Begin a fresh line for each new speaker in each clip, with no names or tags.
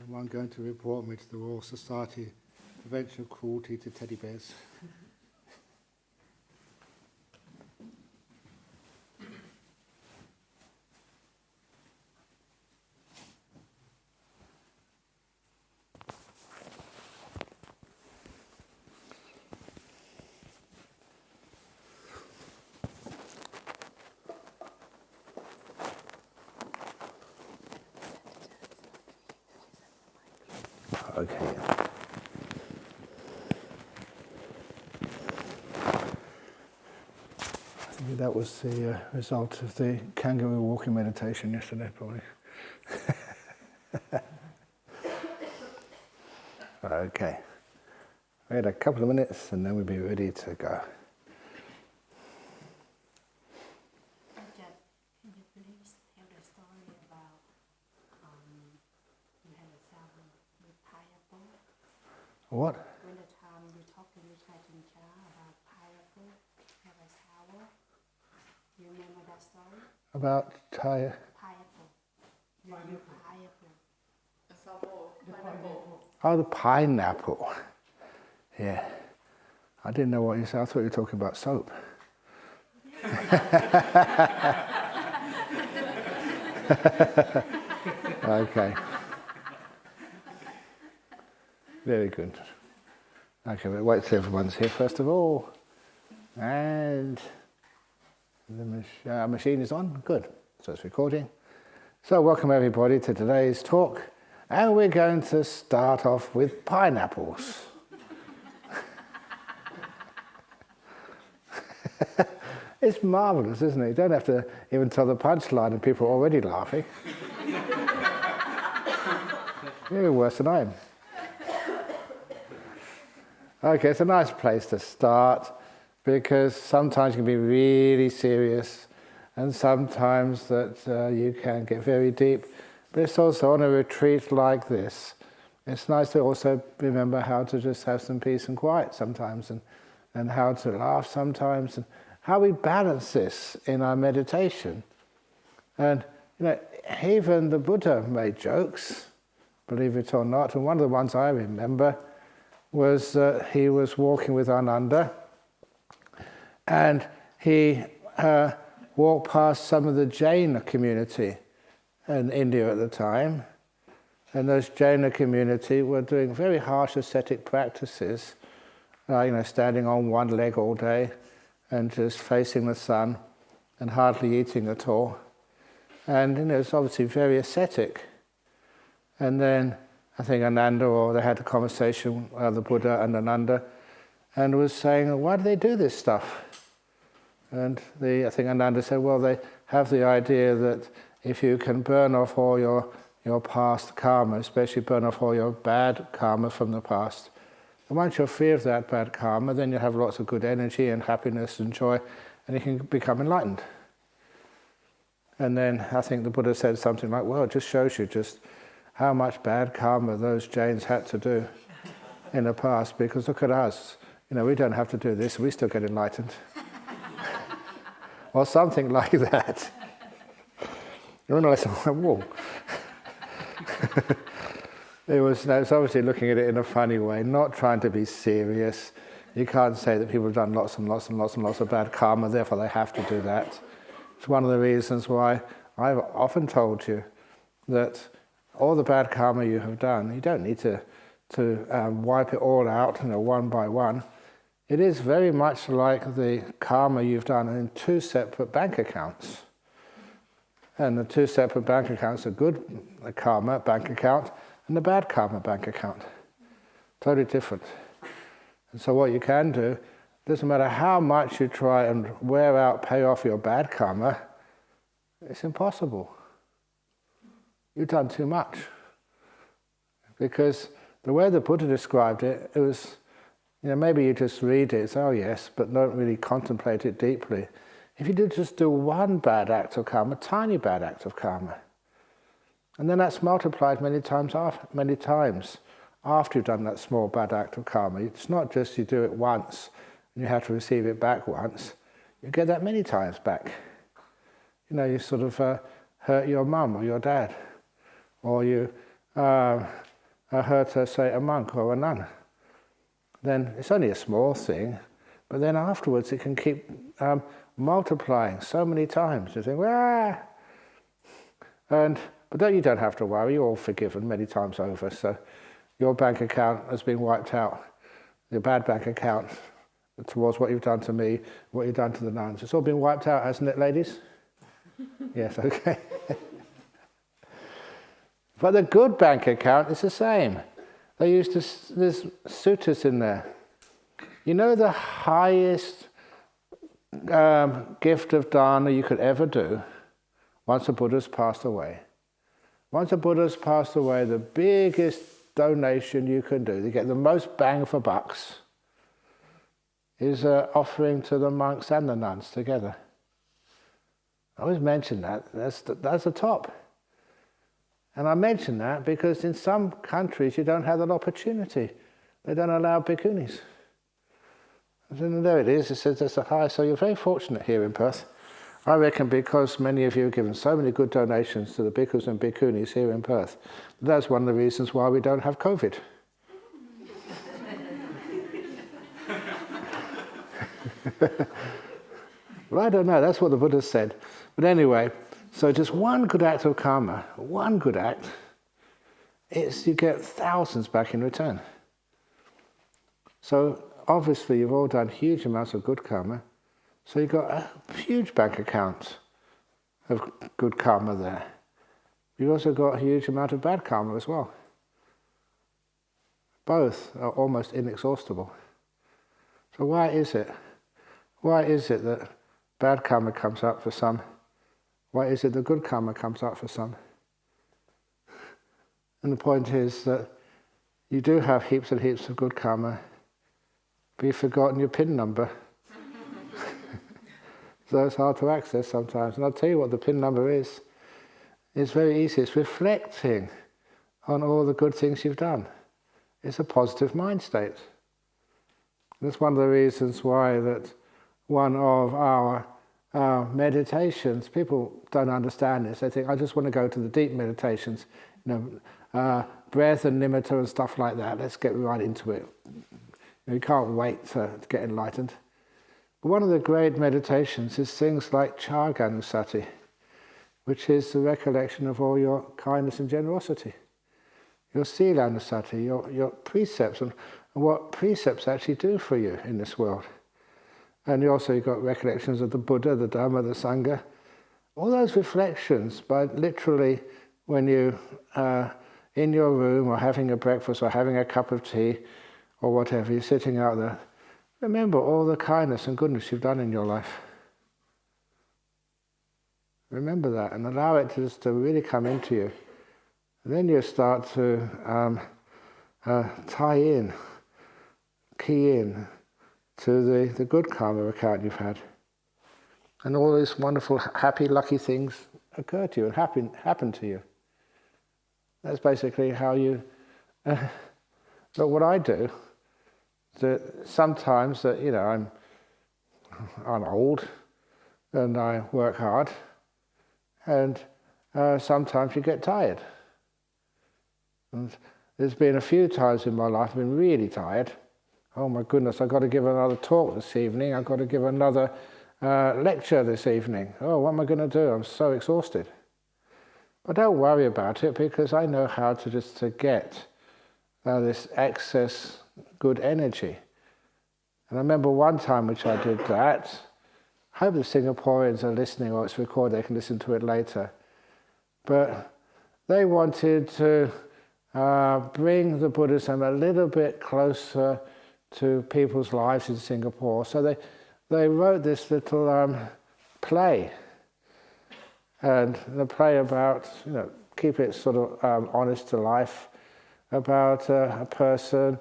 Someone going to report me to the Royal Society Prevention of Cruelty to Teddy Bears. Okay. I think that was the result of the kangaroo walking meditation yesterday, probably. Okay. We had a couple of minutes and then we'll be ready to go.
Can you please tell the story about you had a shower with pineapple?
What?
When the time you talking with Ajahn Brahm about pineapple, have a shower. You remember that story?
About
Pineapple.
Pineapple.
Pineapple.
Oh, the pineapple. Yeah. I didn't know what you said. I thought you were talking about soap. Okay. Very good. Okay, we'll wait till everyone's here first of all. And the machine is on. Good. So it's recording. So welcome everybody to today's talk. And we're going to start off with pineapples. It's marvellous, isn't it? You don't have to even tell the punchline and people are already laughing. You're worse than I am. Okay, it's a nice place to start because sometimes you can be really serious and sometimes that you can get very deep. But it's also on a retreat like this. It's nice to also remember how to just have some peace and quiet sometimes and how to laugh sometimes and how we balance this in our meditation. And even the Buddha made jokes, believe it or not, and one of the ones I remember was that he was walking with Ananda and he walked past some of the Jhana community in India at the time, and those Jhana community were doing very harsh ascetic practices, standing on one leg all day and just facing the sun and hardly eating at all. And it's obviously very ascetic. And then I think Ananda, or they had a conversation, the Buddha and Ananda, and was saying, why do they do this stuff? And I think Ananda said, well, they have the idea that if you can burn off all your past karma, especially burn off all your bad karma from the past, and once you're free of that bad karma, then you have lots of good energy and happiness and joy, and you can become enlightened. And then I think the Buddha said something like, well, it just shows you just how much bad karma those Jains had to do in the past, because look at us, we don't have to do this, we still get enlightened. Or something like that. Whoa. It was obviously looking at it in a funny way, not trying to be serious. You can't say that people have done lots and lots and lots and lots of bad karma, therefore they have to do that. It's one of the reasons why I've often told you that all the bad karma you have done, you don't need to wipe it all out one by one. It is very much like the karma you've done in two separate bank accounts. And the two separate bank accounts are good karma bank account and the bad karma bank account. Totally different. And so what you can do, doesn't matter how much you try and wear out, pay off your bad karma, it's impossible. You've done too much. Because the way the Buddha described it, it was, maybe you just read it, it's, oh yes, but don't really contemplate it deeply. If you just do one bad act of karma, a tiny bad act of karma, and then that's multiplied many times after you've done that small bad act of karma. It's not just you do it once and you have to receive it back once. You get that many times back. You sort of hurt your mum or your dad, or you heard her say a monk or a nun. Then it's only a small thing, but then afterwards it can keep multiplying so many times. You think, ah! But you don't have to worry, you're all forgiven many times over, so your bank account has been wiped out, your bad bank account towards what you've done to me, what you've done to the nuns. It's all been wiped out, hasn't it, ladies? Yes, okay. But the good bank account is the same. There's suttas in there. You know the highest gift of dharma you could ever do once the Buddha's passed away? Once the Buddha's passed away, the biggest donation you can do, to get the most bang for bucks, is offering to the monks and the nuns together. I always mention that. That's the top. And I mention that because in some countries you don't have that opportunity. They don't allow bhikkhunis. And there it is. It says that's the highest. So you're very fortunate here in Perth. I reckon because many of you have given so many good donations to the bhikkhus and bhikkhunis here in Perth. That's one of the reasons why we don't have COVID. Well, I don't know. That's what the Buddha said. But anyway, so just one good act of karma, one good act, you get thousands back in return. So obviously you've all done huge amounts of good karma, so you've got a huge bank account of good karma there. You've also got a huge amount of bad karma as well. Both are almost inexhaustible. So why is it? Why is it that bad karma comes up for some? Why is it that good karma comes up for some? And the point is that you do have heaps and heaps of good karma, but you've forgotten your PIN number. So it's hard to access sometimes. And I'll tell you what the PIN number is. It's very easy. It's reflecting on all the good things you've done. It's a positive mind state. That's one of the reasons why that one of our meditations, people don't understand this. They think, I just want to go to the deep meditations, breath and nimitta and stuff like that. Let's get right into it. You can't wait to get enlightened. But one of the great meditations is things like Chaganusati, which is the recollection of all your kindness and generosity. Your Silanusati, your precepts, and what precepts actually do for you in this world. And you've got recollections of the Buddha, the Dhamma, the Sangha. All those reflections, by literally when you in your room or having a breakfast or having a cup of tea or whatever, you're sitting out there, remember all the kindness and goodness you've done in your life. Remember that and allow it to really come into you. And then you start to tie in, key in to the good karma account you've had. And all these wonderful, happy, lucky things occur to you and happen to you. That's basically how you... But what I do, that sometimes that I'm old and I work hard, and sometimes you get tired. And there's been a few times in my life I've been really tired. Oh my goodness, I've got to give another talk this evening. I've got to give another lecture this evening. Oh, what am I going to do? I'm so exhausted. But don't worry about it because I know how to get this excess good energy. And I remember one time which I did that. I hope the Singaporeans are listening or it's recorded, they can listen to it later. But they wanted to bring the Buddhism a little bit closer to people's lives in Singapore. So they wrote this little play. And the play about, keep it sort of honest to life, about a person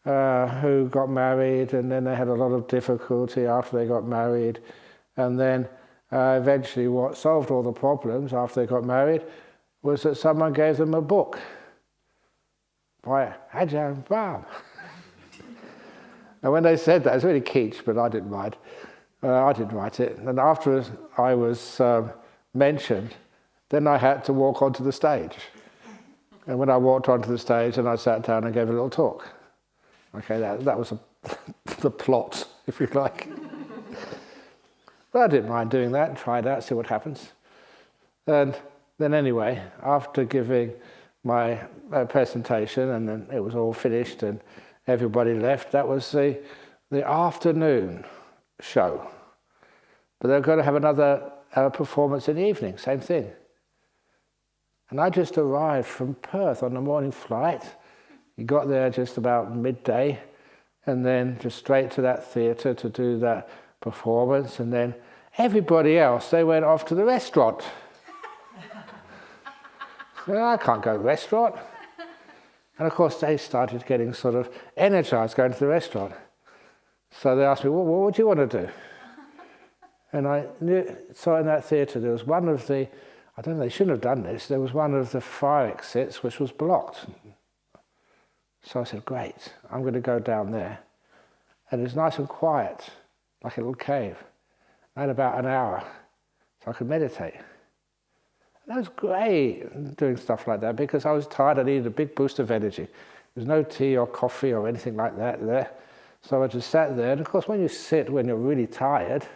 who got married and then they had a lot of difficulty after they got married. And then eventually what solved all the problems after they got married was that someone gave them a book by Ajahn Brahm. And when they said that, it was really kitsch, but I didn't mind. I didn't write it. And after I was mentioned, then I had to walk onto the stage. And when I walked onto the stage and I sat down and gave a little talk. Okay, that was the plot, if you like. But I didn't mind doing that, try it out, see what happens. And then anyway, after giving my presentation and then it was all finished and everybody left, that was the afternoon show. But they're going to have another performance in the evening, same thing. And I just arrived from Perth on the morning flight. You got there just about midday and then just straight to that theatre to do that performance, and then everybody else, they went off to the restaurant. Well, I can't go to the restaurant. And of course they started getting sort of energized going to the restaurant. So they asked me, well, what would you want to do? And I saw in that theatre there was one of the, I don't know, they shouldn't have done this, there was one of the fire exits which was blocked. So I said, great, I'm going to go down there. And it was nice and quiet, like a little cave. I had about an hour, so I could meditate. And that was great doing stuff like that because I was tired, I needed a big boost of energy. There was no tea or coffee or anything like that there. So I just sat there, and of course when you sit when you're really tired,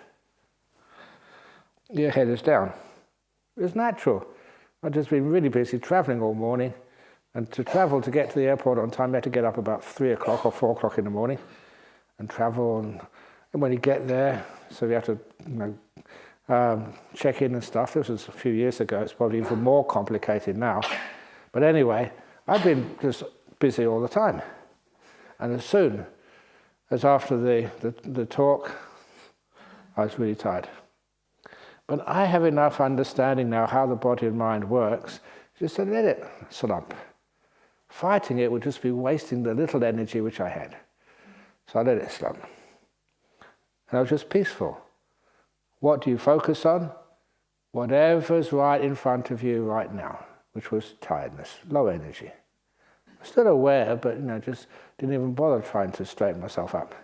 your head is down. It was natural. I'd just been really busy travelling all morning, and to travel to get to the airport on time, you had to get up about 3 o'clock or 4 o'clock in the morning and travel. And when you get there, so you have to check in and stuff. This was a few years ago. It's probably even more complicated now. But anyway, I've been just busy all the time. And as soon as after the talk, I was really tired. But I have enough understanding now how the body and mind works just to let it slump. Fighting it would just be wasting the little energy which I had. So I let it slump. And I was just peaceful. What do you focus on? Whatever's right in front of you right now, which was tiredness, low energy. Still aware, but just didn't even bother trying to straighten myself up.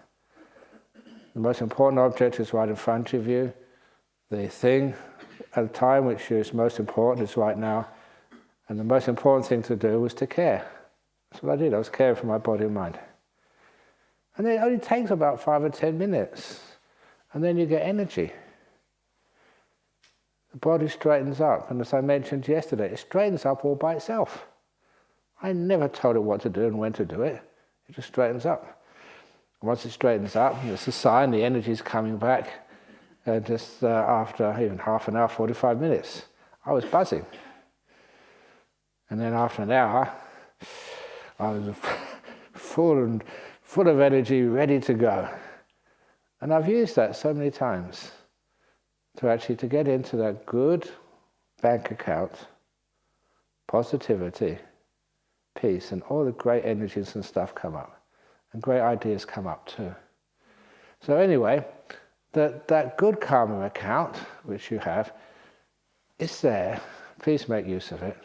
The most important object is right in front of you. The thing at the time which is most important is right now. And the most important thing to do was to care. That's what I did. I was caring for my body and mind. And it only takes about 5 or 10 minutes. And then you get energy. The body straightens up. And as I mentioned yesterday, it straightens up all by itself. I never told it what to do and when to do it. It just straightens up. And once it straightens up, it's a sign the energy is coming back. And just after even half an hour, 45 minutes, I was buzzing. And then after an hour, I was full of energy, ready to go. And I've used that so many times to get into that good bank account, positivity, peace, and all the great energies and stuff come up. And great ideas come up too. So anyway, that good karma account, which you have, is there. Please make use of it.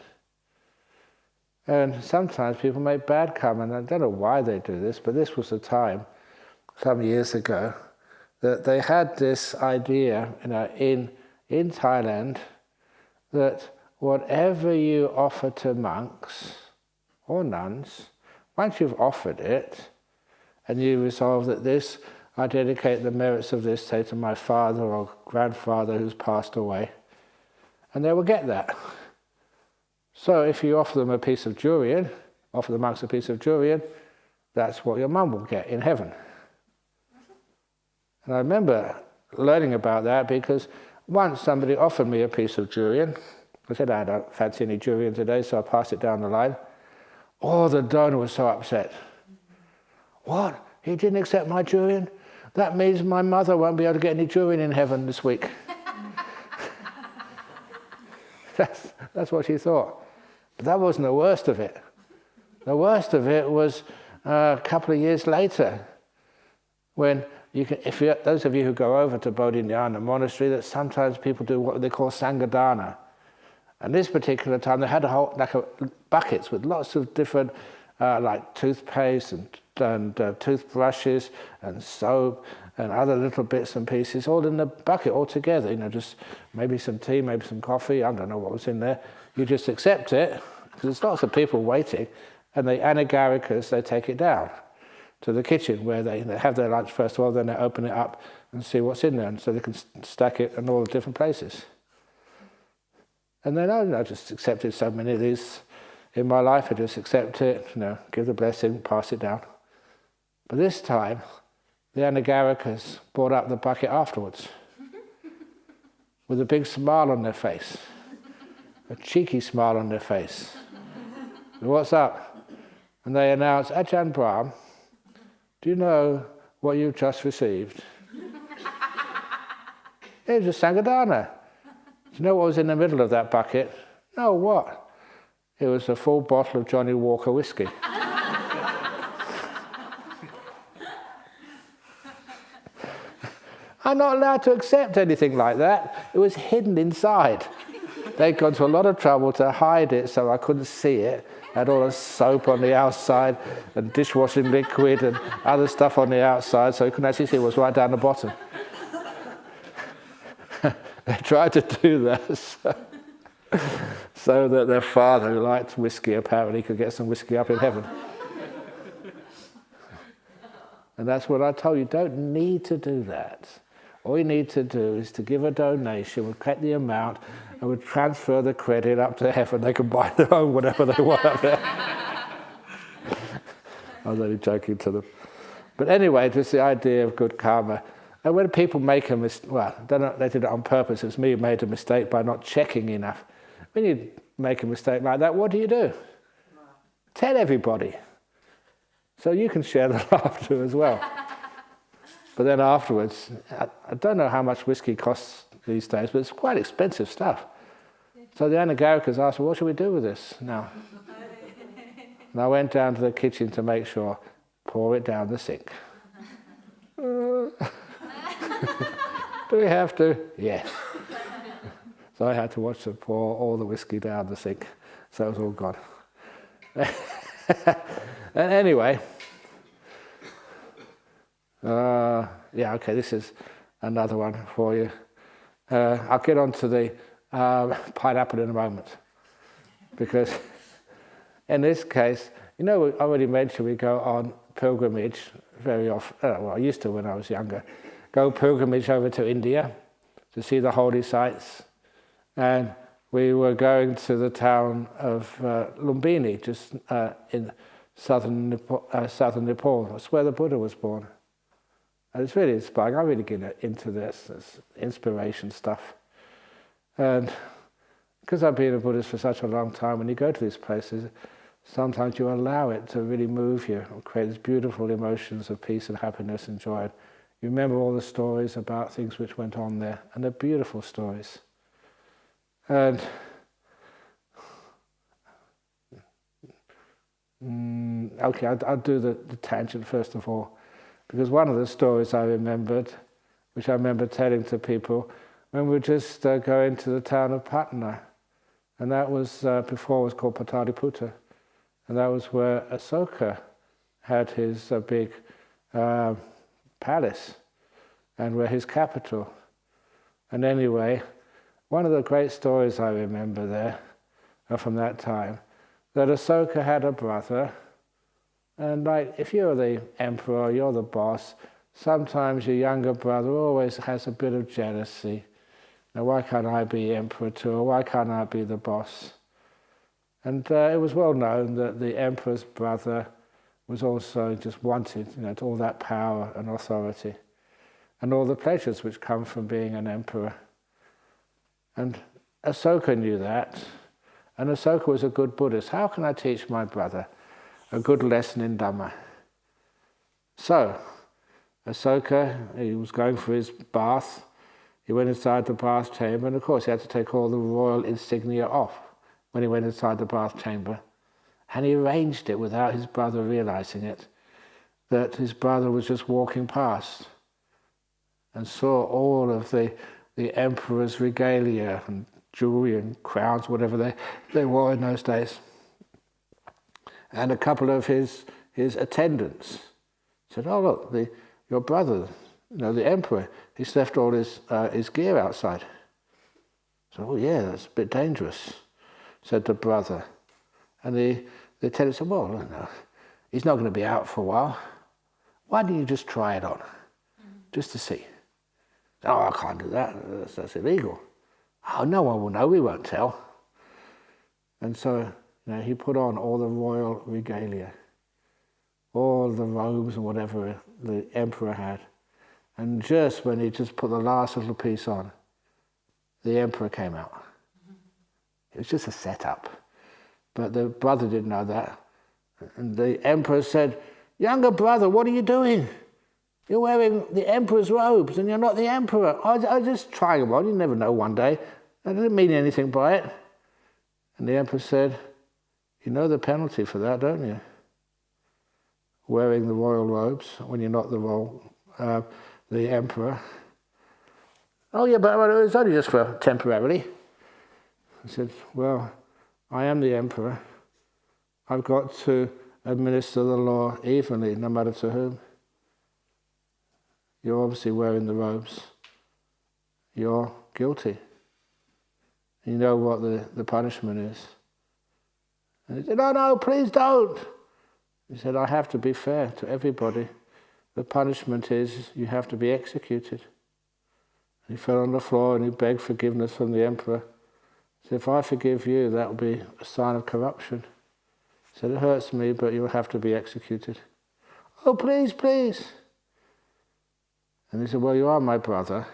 And sometimes people make bad karma, and I don't know why they do this, but this was the time, some years ago, that they had this idea in Thailand that whatever you offer to monks or nuns, once you've offered it, and you resolve that this, I dedicate the merits of this, say, to my father or grandfather who's passed away, and they will get that. So if you offer them a piece of durian, offer the monks a piece of durian, that's what your mum will get in heaven. And I remember learning about that because once somebody offered me a piece of durian. I said I don't fancy any durian today, so I passed it down the line. Oh, the donor was so upset. What? He didn't accept my durian? That means my mother won't be able to get any durian in heaven this week. That's what she thought. But that wasn't the worst of it. The worst of it was a couple of years later, when those of you who go over to Bodhinyana monastery, that sometimes people do what they call sanghadana. And this particular time, they had buckets with lots of different, like toothpaste and toothbrushes and soap and other little bits and pieces, all in the bucket all together. Just maybe some tea, maybe some coffee. I don't know what was in there. You just accept it, because there's lots of people waiting, and the anagarikas, they take it down to the kitchen where they have their lunch first of all, then they open it up and see what's in there, and so they can stack it in all the different places. And then I just accepted so many of these in my life. I just accept it, give the blessing, pass it down. But this time, the anagarikas brought up the bucket afterwards with a big smile on their face, a cheeky smile on their face. What's up? And they announced, Ajahn Brahm, do you know what you've just received? It was a Sangadana. Do you know what was in the middle of that bucket? No, what? It was a full bottle of Johnny Walker whiskey. I'm not allowed to accept anything like that. It was hidden inside. They'd gone to a lot of trouble to hide it so I couldn't see it. Had all the soap on the outside and dishwashing liquid and other stuff on the outside, so you couldn't actually see what was right down the bottom. They tried to do that so that their father, who liked whiskey, apparently could get some whiskey up in heaven. And that's what I told you. Don't need to do that. All you need to do is to give a donation, we'll collect the amount, and we'll transfer the credit up to heaven. They can buy their own whatever they want up there. I was only joking to them. But anyway, just the idea of good karma. And when people make a mistake, well, they did it on purpose. It's me who made a mistake by not checking enough. When you make a mistake like that, what do? Tell everybody. So you can share the laughter as well. But then afterwards, I don't know how much whiskey costs these days, but it's quite expensive stuff. So the anagarikas asked, well, what should we do with this now? And I went down to the kitchen to make sure, pour it down the sink. Do we have to? Yes. So I had to watch them pour all the whiskey down the sink. So it was all gone. And anyway, okay, this is another one for you. I'll get on to the pineapple in a moment. Because in this case, I already mentioned we go on pilgrimage very often. Well, I used to when I was younger. Go pilgrimage over to India to see the holy sites. And we were going to the town of Lumbini, just in southern Nepal. That's where the Buddha was born. And it's really inspiring. I really get into this inspiration stuff. And because I've been a Buddhist for such a long time, when you go to these places, sometimes you allow it to really move you and create these beautiful emotions of peace and happiness and joy. You remember all the stories about things which went on there, and they're beautiful stories. And okay, I'll do the tangent first of all, because one of the stories I remembered, which I remember telling to people, when we were just going to the town of Patna, and that was before it was called Pataliputta, and that was where Asoka had his big palace, and where his capital. And anyway, one of the great stories I remember there from that time, that Asoka had a brother, and like if you're the emperor, you're the boss, sometimes your younger brother always has a bit of jealousy. Now, why can't I be emperor too, or why can't I be the boss? And it was well known that the emperor's brother was also just wanted, all that power and authority, and all the pleasures which come from being an emperor. And Asoka knew that, and Asoka was a good Buddhist. How can I teach my brother a good lesson in Dhamma? So, Asoka, he was going for his bath. He went inside the bath chamber, and of course he had to take all the royal insignia off when he went inside the bath chamber. And he arranged it without his brother realizing it, that his brother was just walking past and saw all of the emperor's regalia and jewelry and crowns, whatever they wore in those days. And a couple of his attendants said, "Oh look, your brother, the emperor, he's left all his gear outside." So, "Oh yeah, that's a bit dangerous," said the brother. And the attendant said, well, no, he's not going to be out for a while. Why don't you just try it on, just to see? Oh, I can't do that. That's illegal. Oh, no one will know. We won't tell. And so he put on all the royal regalia, all the robes and whatever the emperor had. And just when he just put the last little piece on, the emperor came out. It was just a setup. But the brother didn't know that. And the emperor said, younger brother, what are you doing? You're wearing the emperor's robes and you're not the emperor. I just trying them on. You never know one day. I didn't mean anything by it. And the emperor said, you know the penalty for that, don't you? Wearing the royal robes when you're not the emperor. Oh yeah, but it's only just for temporarily. I said, well, I am the emperor. I've got to administer the law evenly, no matter to whom. You're obviously wearing the robes. You're guilty. You know what the punishment is. And he said, no, please don't. He said, I have to be fair to everybody. The punishment is you have to be executed. And he fell on the floor and he begged forgiveness from the emperor. He said, if I forgive you, that will be a sign of corruption. He said, it hurts me, but you'll have to be executed. Oh, please, please. And he said, well, you are my brother.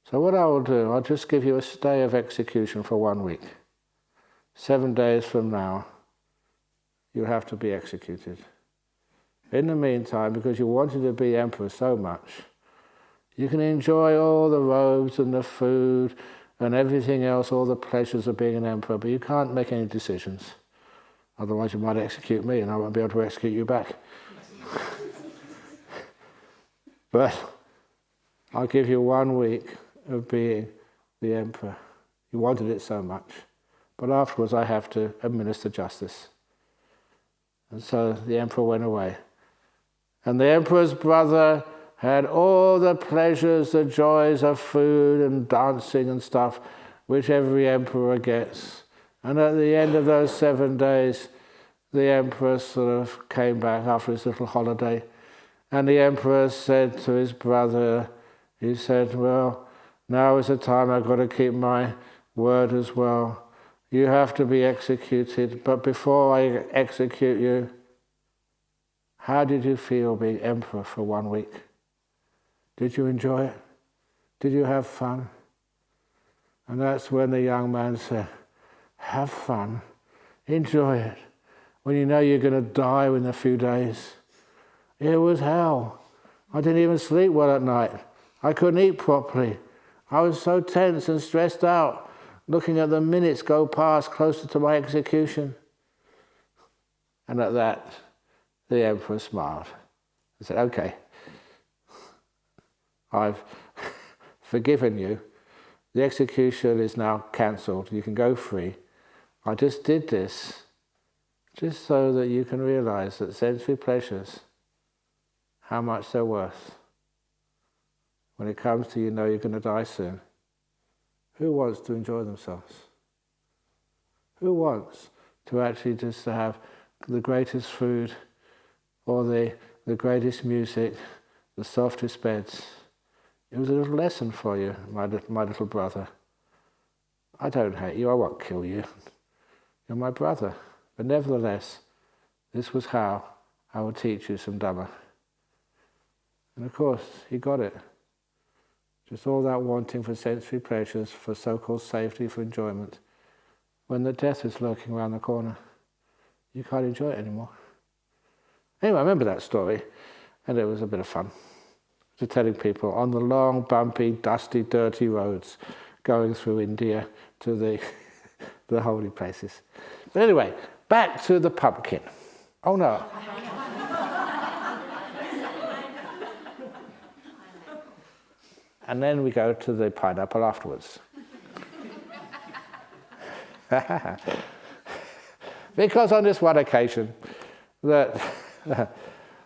So what I will do, I'll just give you a stay of execution for 1 week. 7 days from now, you have to be executed. In the meantime, because you wanted to be emperor so much, you can enjoy all the robes and the food and everything else, all the pleasures of being an emperor, but you can't make any decisions. Otherwise you might execute me and I won't be able to execute you back. But I'll give you 1 week of being the emperor. You wanted it so much. But afterwards I have to administer justice. And so the emperor went away. And the emperor's brother had all the pleasures, the joys of food and dancing and stuff, which every emperor gets. And at the end of those 7 days, the emperor sort of came back after his little holiday. And the emperor said to his brother, he said, well, now is the time I've got to keep my word as well. You have to be executed, but before I execute you, how did you feel being emperor for 1 week? Did you enjoy it? Did you have fun? And that's when the young man said, have fun, enjoy it, when you know you're going to die in a few days. It was hell. I didn't even sleep well at night. I couldn't eat properly. I was so tense and stressed out, looking at the minutes go past closer to my execution. And at that, the emperor smiled and said, okay, I've forgiven you. The execution is now cancelled. You can go free. I just did this just so that you can realize that sensory pleasures, how much they're worth. When it comes to you know you're going to die soon. Who wants to enjoy themselves? Who wants to actually just have the greatest food or the greatest music, the softest beds? It was a little lesson for you, my little brother. I don't hate you, I won't kill you. You're my brother. But nevertheless, this was how I will teach you some Dhamma. And of course, he got it. Just all that wanting for sensory pleasures, for so-called safety, for enjoyment. When the death is lurking around the corner, you can't enjoy it anymore. Anyway, I remember that story, and it was a bit of fun. To telling people on the long, bumpy, dusty, dirty roads going through India to the holy places. But anyway, back to the pumpkin. Oh no. And then we go to the pineapple afterwards. Because on this one occasion that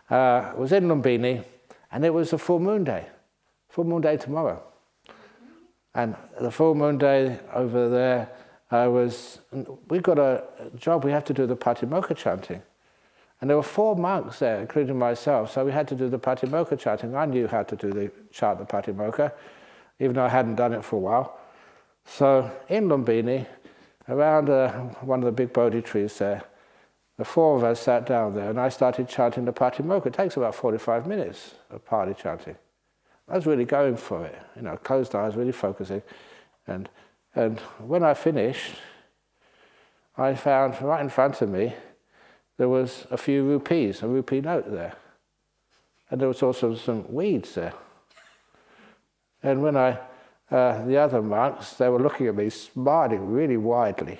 was in Lumbini, and it was a full moon day tomorrow. And the full moon day over there we got a job, we had to do the Patimokkha chanting. And there were 4 monks there, including myself, so we had to do the Patimokkha chanting. I knew how to chant the Patimokkha, even though I hadn't done it for a while. So in Lumbini, around one of the big Bodhi trees there, the 4 of us sat down there and I started chanting the Patimokkha. It takes about 45 minutes of Pali chanting. I was really going for it, closed eyes, really focusing. And when I finished, I found right in front of me, there was a few rupees, a rupee note there. And there was also some weeds there. And when the other monks, they were looking at me, smiling really widely.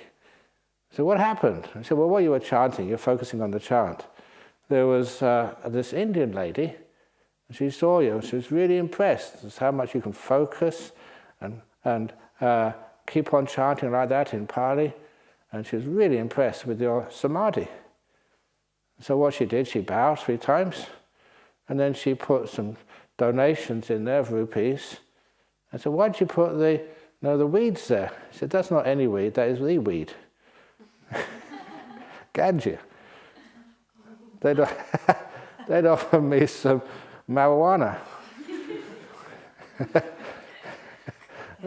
So what happened? I said, well, while you were chanting, you're focusing on the chant. There was this Indian lady, and she saw you, and she was really impressed with how much you can focus and keep on chanting like that in Pali. And she was really impressed with your samadhi. So what she did, she bowed 3 times, and then she put some donations in there of rupees. I said, why did you put the weeds there? She said, that's not any weed, that is the weed. Ganja. They'd offer me some marijuana.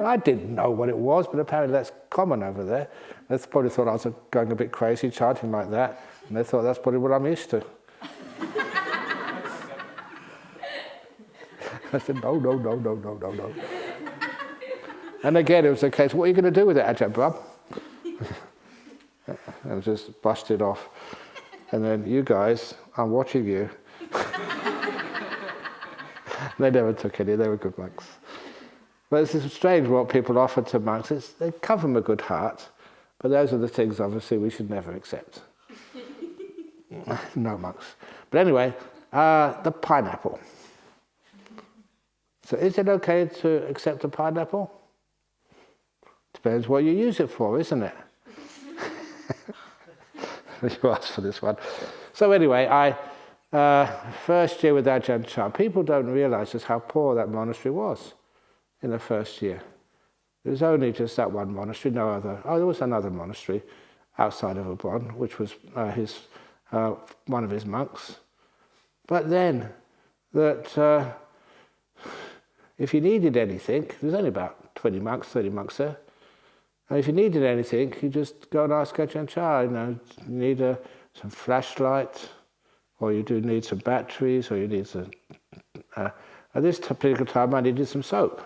I didn't know what it was, but apparently that's common over there. They probably thought I was going a bit crazy chanting like that, and they thought that's probably what I'm used to. I said, no. And again, it was the case, what are you going to do with it, Ajahn Brahm? And I just brushed it off. And then, you guys, I'm watching you. They never took any, they were good monks. But it's strange what people offer to monks. They come from a good heart, but those are the things, obviously, we should never accept. No monks. But anyway, the pineapple. So is it okay to accept a pineapple? Depends what you use it for, isn't it? You asked for this one. So anyway, first year with Ajahn Chah, people don't realize just how poor that monastery was in the first year. There was only just that one monastery, no other. Oh, there was another monastery outside of Abon, which was one of his monks. But then, that if you needed anything, there was only about 20 monks, 30 monks there. And if you needed anything, you just go and ask Ajahn Chah, you need some flashlight, or you do need some batteries, or you need some... at this particular time, I needed some soap.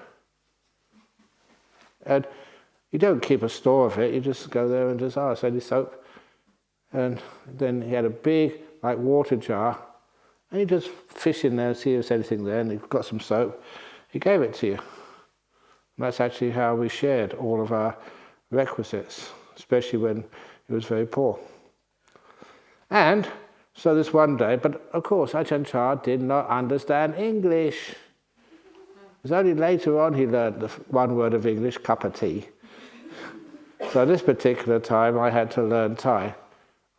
And you don't keep a store of it, you just go there and just ask, any soap? And then he had a big, water jar, and you just fish in there and see if there's anything there, and you've got some soap. He gave it to you. And that's actually how we shared all of our requisites, especially when he was very poor. And so this one day, but of course Ajahn Chah did not understand English. It was only later on he learned the one word of English, cup of tea. So this particular time I had to learn Thai.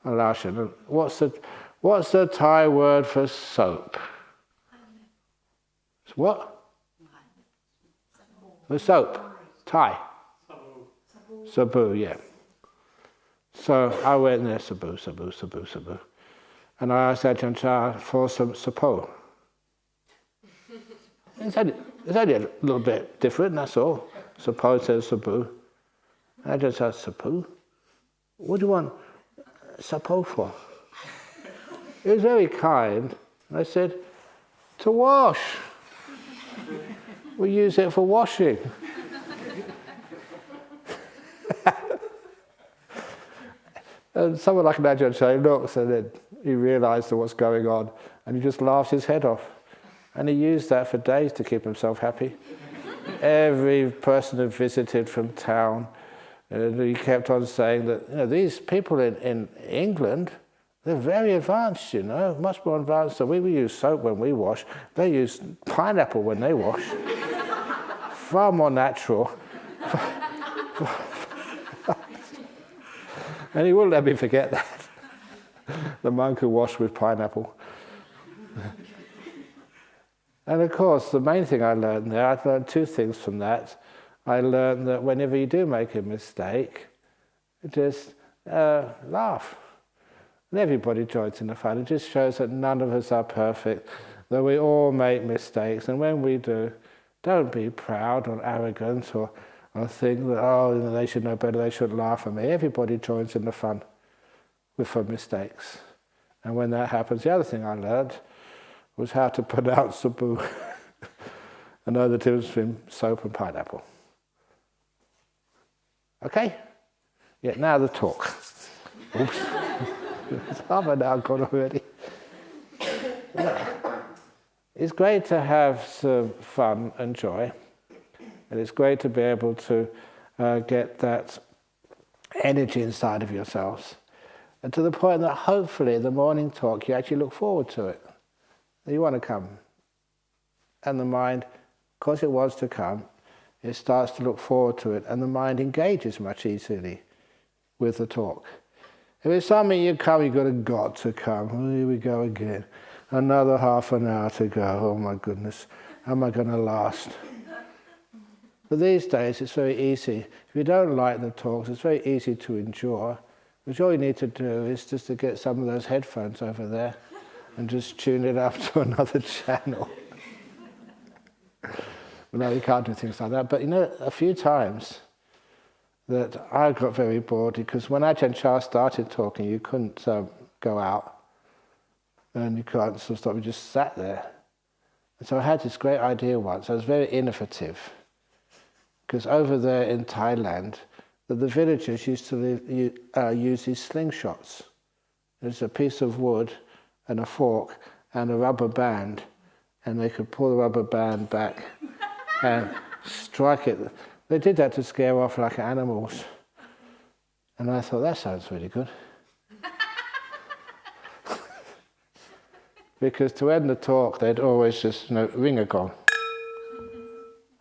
Alashan, what's the Thai word for soap? What? The soap. Thai. Sabu, yeah. So I went there, sabu. And I asked Ajahn Chah for some sapo. It's only a little bit different, that's all. Sapo says sabu. I just asked, sapo? What do you want sapo for? He was very kind. I said, to wash. We use it for washing. And someone like Ajahn Chah looks and then he realised what's going on and he just laughs his head off. And he used that for days to keep himself happy. Every person who visited from town, he kept on saying that these people in England, they're very advanced, much more advanced than we use soap when we wash. They use pineapple when they wash. Far more natural. And he wouldn't let me forget that. The monk who washed with pineapple. And of course, the main thing I learned there, I learned 2 things from that. I learned that whenever you do make a mistake, just laugh. And everybody joins in the fun. It just shows that none of us are perfect, that we all make mistakes, and when we do, don't be proud or arrogant or think that, oh, you know, they should know better, they shouldn't laugh at me. Everybody joins in the fun for mistakes. And when that happens, the other thing I learned was how to pronounce the boo. I know the difference between soap and pineapple. Okay? Yeah, now the talk. Oops. It's half an hour gone already. It's great to have some fun and joy. And it's great to be able to get that energy inside of yourselves. And to the point that hopefully the morning talk, you actually look forward to it. You want to come. And the mind, because it wants to come, it starts to look forward to it. And the mind engages much easily with the talk. If it's something you come, you've got to come. Oh, here we go again. Another half an hour to go. Oh my goodness, how am I going to last? But these days it's very easy. If you don't like the talks, it's very easy to endure. Because all you need to do is just to get some of those headphones over there and just tune it up to another channel. No, you can't do things like that. But you know, a few times that I got very bored because when Ajahn Chah started talking, you couldn't go out and you can't sort of stop, you just sat there. And so I had this great idea once. I was very innovative because over there in Thailand, the villagers used to use these slingshots. There's a piece of wood and a fork and a rubber band, and they could pull the rubber band back and strike it. They did that to scare off like animals. And I thought, that sounds really good. Because to end the talk, they'd always just ring a gong.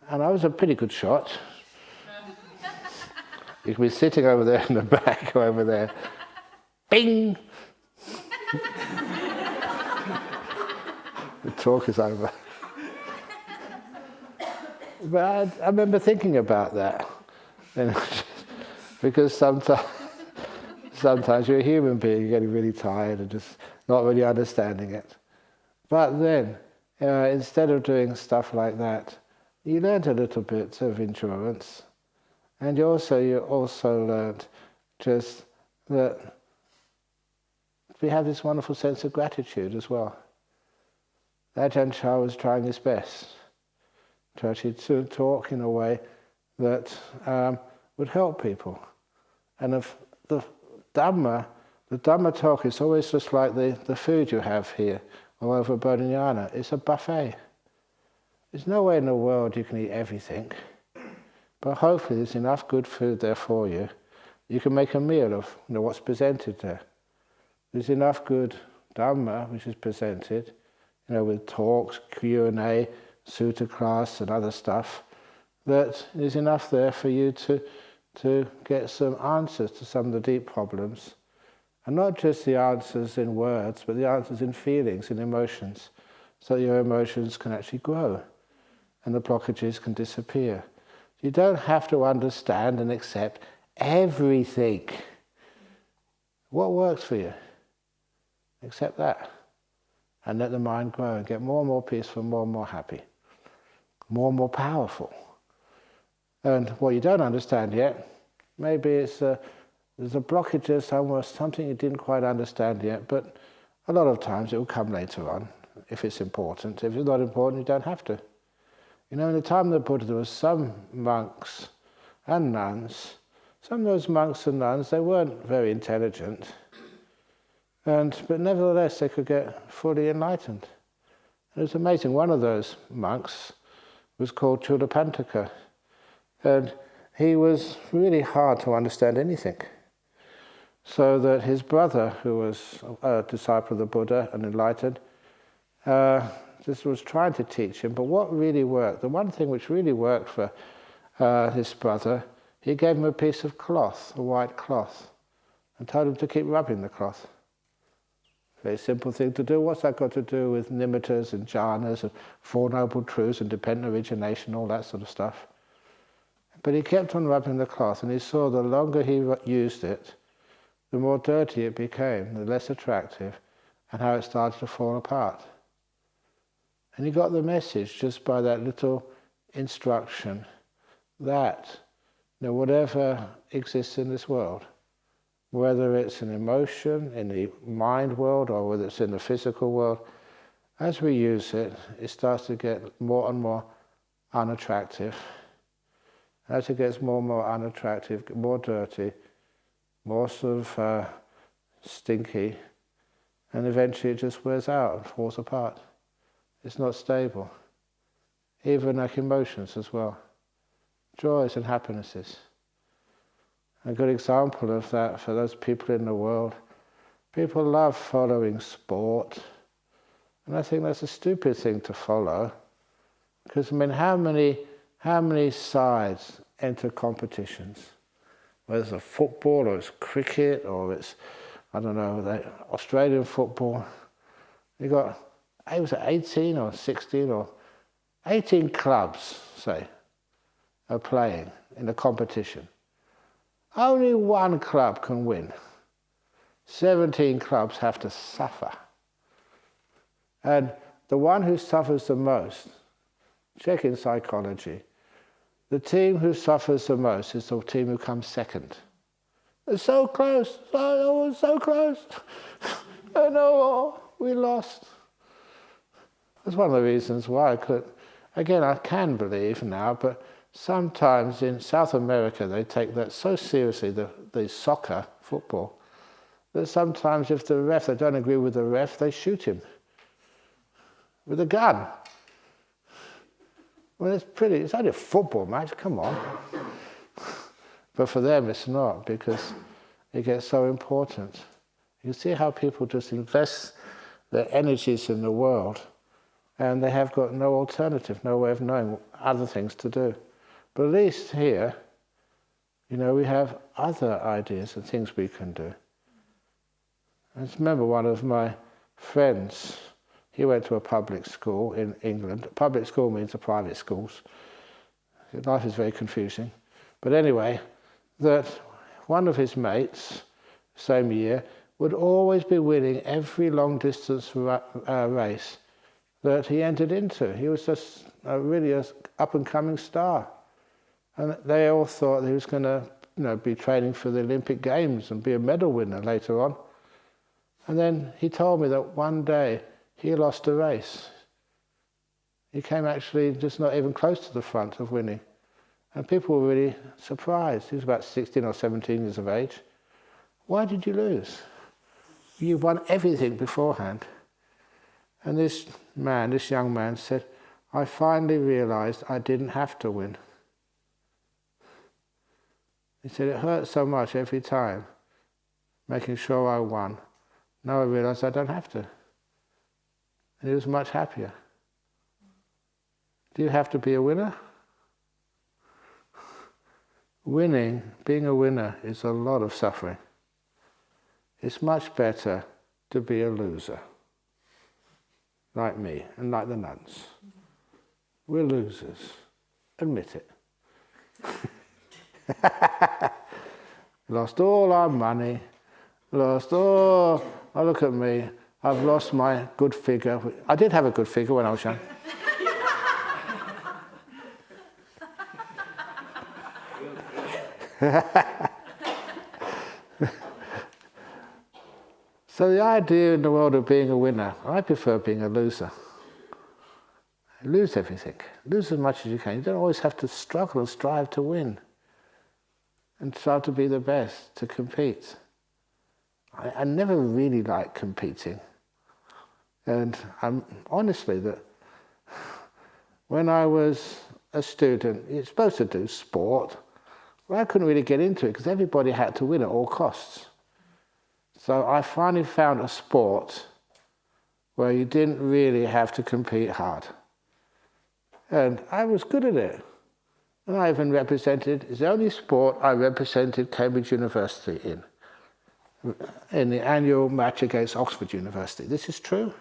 And I was a pretty good shot. You could be sitting over there in the back, or over there. Bing! The talk is over. But I remember thinking about that. Because sometimes you're a human being, you're getting really tired and just not really understanding it. But then, instead of doing stuff like that, you learned a little bit of endurance. And you also learned just that we have this wonderful sense of gratitude as well. Ajahn Chah was trying his best to actually talk in a way that would help people. And if the Dhamma talk is always just like the food you have here or over Jhana. It's a buffet. There's no way in the world you can eat everything. But hopefully there's enough good food there for you. You can make a meal of what's presented there. There's enough good Dhamma which is presented, with talks, Q&A, Sutta class and other stuff, that is enough there for you to get some answers to some of the deep problems. And not just the answers in words, but the answers in feelings, in emotions, so that your emotions can actually grow and the blockages can disappear. You don't have to understand and accept everything. What works for you? Accept that. And let the mind grow and get more and more peaceful, more and more happy, more and more powerful. And what you don't understand yet, maybe there's a blockage somewhere, something you didn't quite understand yet, but a lot of times it will come later on, if it's important. If it's not important, you don't have to. In the time of the Buddha, there were some monks and nuns. Some of those monks and nuns, they weren't very intelligent, but nevertheless they could get fully enlightened. And it was amazing. One of those monks was called Chulapantaka, and he was really hard to understand anything. So that his brother, who was a disciple of the Buddha and enlightened, just was trying to teach him. But what really worked, the one thing which really worked for his brother, he gave him a piece of cloth, a white cloth, and told him to keep rubbing the cloth. Very simple thing to do. What's that got to do with nimittas and jhanas and Four Noble Truths and dependent origination, all that sort of stuff? But he kept on rubbing the cloth, and he saw the longer he used it, the more dirty it became, the less attractive, and how it started to fall apart. And he got the message just by that little instruction that whatever exists in this world, whether it's an emotion in the mind world or whether it's in the physical world, as we use it, it starts to get more and more unattractive. As it gets more and more unattractive, more dirty, more sort of stinky, and eventually it just wears out and falls apart. It's not stable. Even like emotions as well. Joys and happinesses. A good example of that for those people in the world. People love following sport. And I think that's a stupid thing to follow. Because how many sides enter competitions? Whether it's a football or it's cricket or it's, the Australian football. You got, was it 18 or 16 or 18 clubs, say, are playing in a competition. Only one club can win. 17 clubs have to suffer. And the one who suffers the most, check in psychology, the team who suffers the most is the team who comes second. It's so close, so close. Oh no, we lost. That's one of the reasons why I can believe now, but sometimes in South America they take that so seriously, the soccer, football, that sometimes if they don't agree with the ref, they shoot him with a gun. Well, it's only a football match, come on. But for them it's not, because it gets so important. You see how people just invest their energies in the world, and they have got no alternative, no way of knowing other things to do. But at least here, we have other ideas and things we can do. I just remember one of my friends, he went to a public school in England. Public school means the private schools. Life is very confusing. But anyway, that one of his mates, same year, would always be winning every long distance race that he entered into. He was just really an up-and-coming star. And they all thought he was going to be training for the Olympic Games and be a medal winner later on. And then he told me that one day he lost a race. He came actually just not even close to the front of winning. And people were really surprised. He was about 16 or 17 years of age. Why did you lose? You won everything beforehand. And this young man said, I finally realized I didn't have to win. He said, it hurt so much every time, making sure I won. Now I realize I don't have to. And he was much happier. Do you have to be a winner? Being a winner is a lot of suffering. It's much better to be a loser, like me and like the nuns. We're losers. Admit it. Lost all our money, oh, look at me, I've lost my good figure. I did have a good figure when I was young. So the idea in the world of being a winner, I prefer being a loser. Lose everything. Lose as much as you can. You don't always have to struggle and strive to win. And try to be the best, to compete. I never really liked competing. And I'm honestly that when I was a student, you're supposed to do sport. Well, I couldn't really get into it because everybody had to win at all costs. So I finally found a sport where you didn't really have to compete hard. And I was good at it. And I even it's the only sport I represented Cambridge University in the annual match against Oxford University. This is true.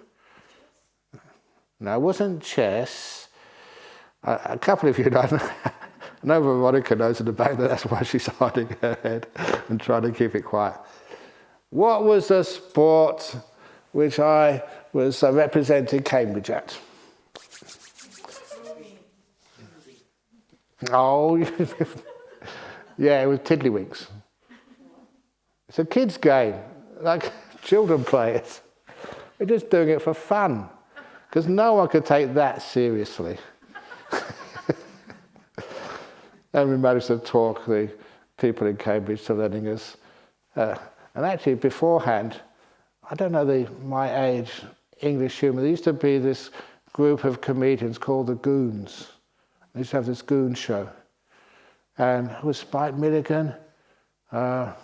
Now, it wasn't chess. A couple of you know, know Veronica knows in the back that that's why she's hiding her head and trying to keep it quiet. What was the sport which I was representing Cambridge at? Oh, yeah, it was Tiddlywinks. It's a kids' game, like children play it. We're just doing it for fun, because no one could take that seriously. And we managed to talk the people in Cambridge to letting us. And actually, beforehand, I don't know my age English humour. There used to be this group of comedians called the Goons. They used to have this Goon show, and it was Spike Milligan, Michael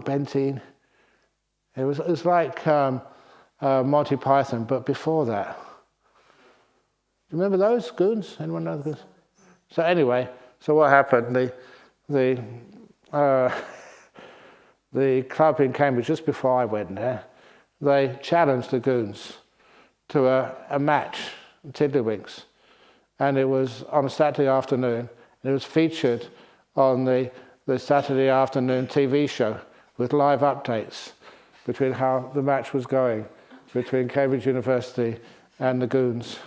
Bentine. It was like Monty Python, but before that. Do you remember those Goons? Anyone know the Goons? So anyway, so what happened? The club in Cambridge, just before I went there, they challenged the Goons to a match, Tiddlywinks, and it was on a Saturday afternoon. And it was featured on the Saturday afternoon TV show with live updates between how the match was going between Cambridge University and the Goons.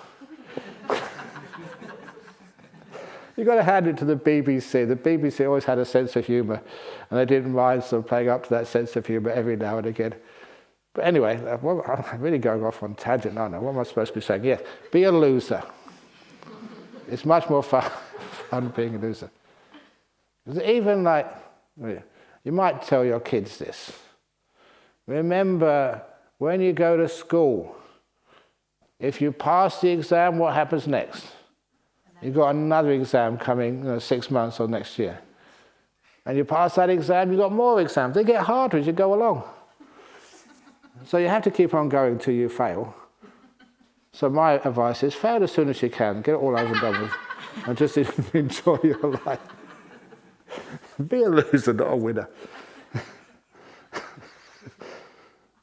You've got to hand it to the BBC. The BBC always had a sense of humour, and they didn't mind sort of playing up to that sense of humour every now and again. But anyway, I'm really going off on tangent, aren't I? What am I supposed to be saying? Yes, be a loser. It's much more fun being a loser. Even like, you might tell your kids this. Remember, when you go to school, if you pass the exam, what happens next? You've got another exam coming 6 months or next year. And you pass that exam, you've got more exams. They get harder as you go along. So you have to keep on going till you fail. So my advice is fail as soon as you can, get it all over and done with, and just enjoy your life. Be a loser, not a winner.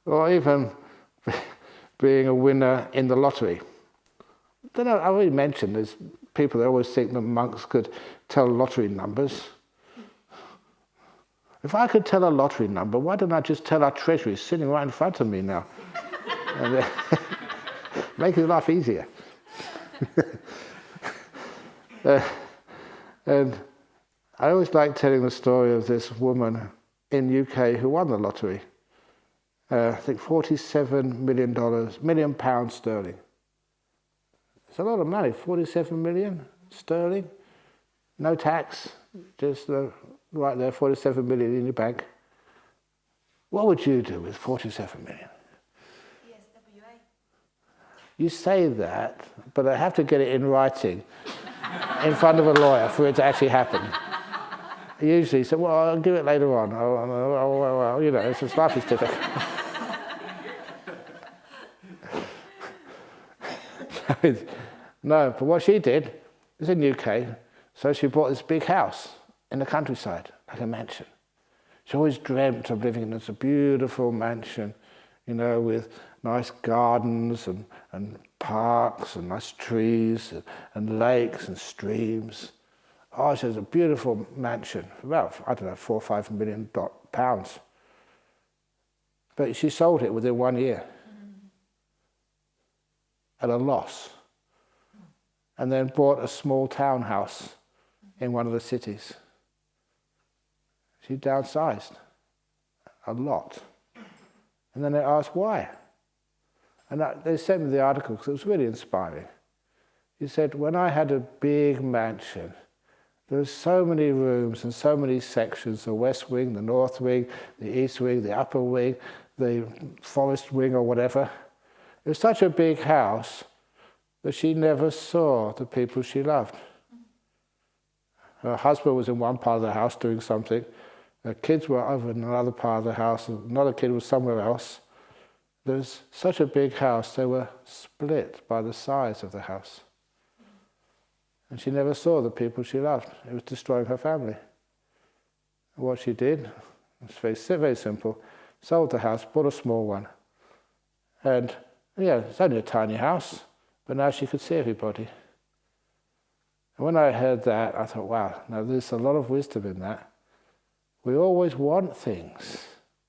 Or even being a winner in the lottery. I don't know, I already mentioned there's people that always think that monks could tell lottery numbers. If I could tell a lottery number, why don't I just tell our treasury sitting right in front of me now? And, make his life easier. And I always like telling the story of this woman in UK who won the lottery. I think $47 million pounds sterling. It's a lot of money, 47 million sterling. No tax, just right there, 47 million in your bank. What would you do with 47 million?
PSWA.
You say that, but I have to get it in writing in front of a lawyer for it to actually happen. Usually, so well, I'll do it later on. It's just life is difficult. No, but what she did is in the UK, so she bought this big house in the countryside, like a mansion. She always dreamt of living in this beautiful mansion, with nice gardens and parks and nice trees and lakes and streams. Oh, she has a beautiful mansion, about, $4 or $5 million pounds. But she sold it within 1 year at a loss, and then bought a small townhouse in one of the cities. She downsized a lot. And then they asked why. And they sent me the article because it was really inspiring. He said, when I had a big mansion, there were so many rooms and so many sections, the west wing, the north wing, the east wing, the upper wing, the forest wing or whatever. It was such a big house that she never saw the people she loved. Her husband was in one part of the house doing something. Her kids were over in another part of the house. Another kid was somewhere else. There was such a big house, they were split by the size of the house. And she never saw the people she loved. It was destroying her family. And what she did, it's very simple, sold the house, bought a small one. And it's only a tiny house, but now she could see everybody. And when I heard that, I thought, wow, now there's a lot of wisdom in that. We always want things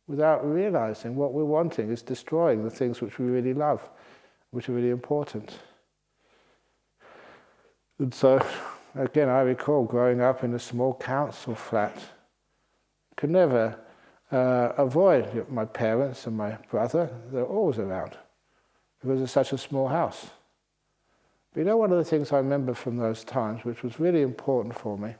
without realizing what we're wanting is destroying the things which we really love, which are really important. And so, again, I recall growing up in a small council flat. Could never avoid my parents and my brother. They're always around because it's such a small house. But you know, one of the things I remember from those times, which was really important for me,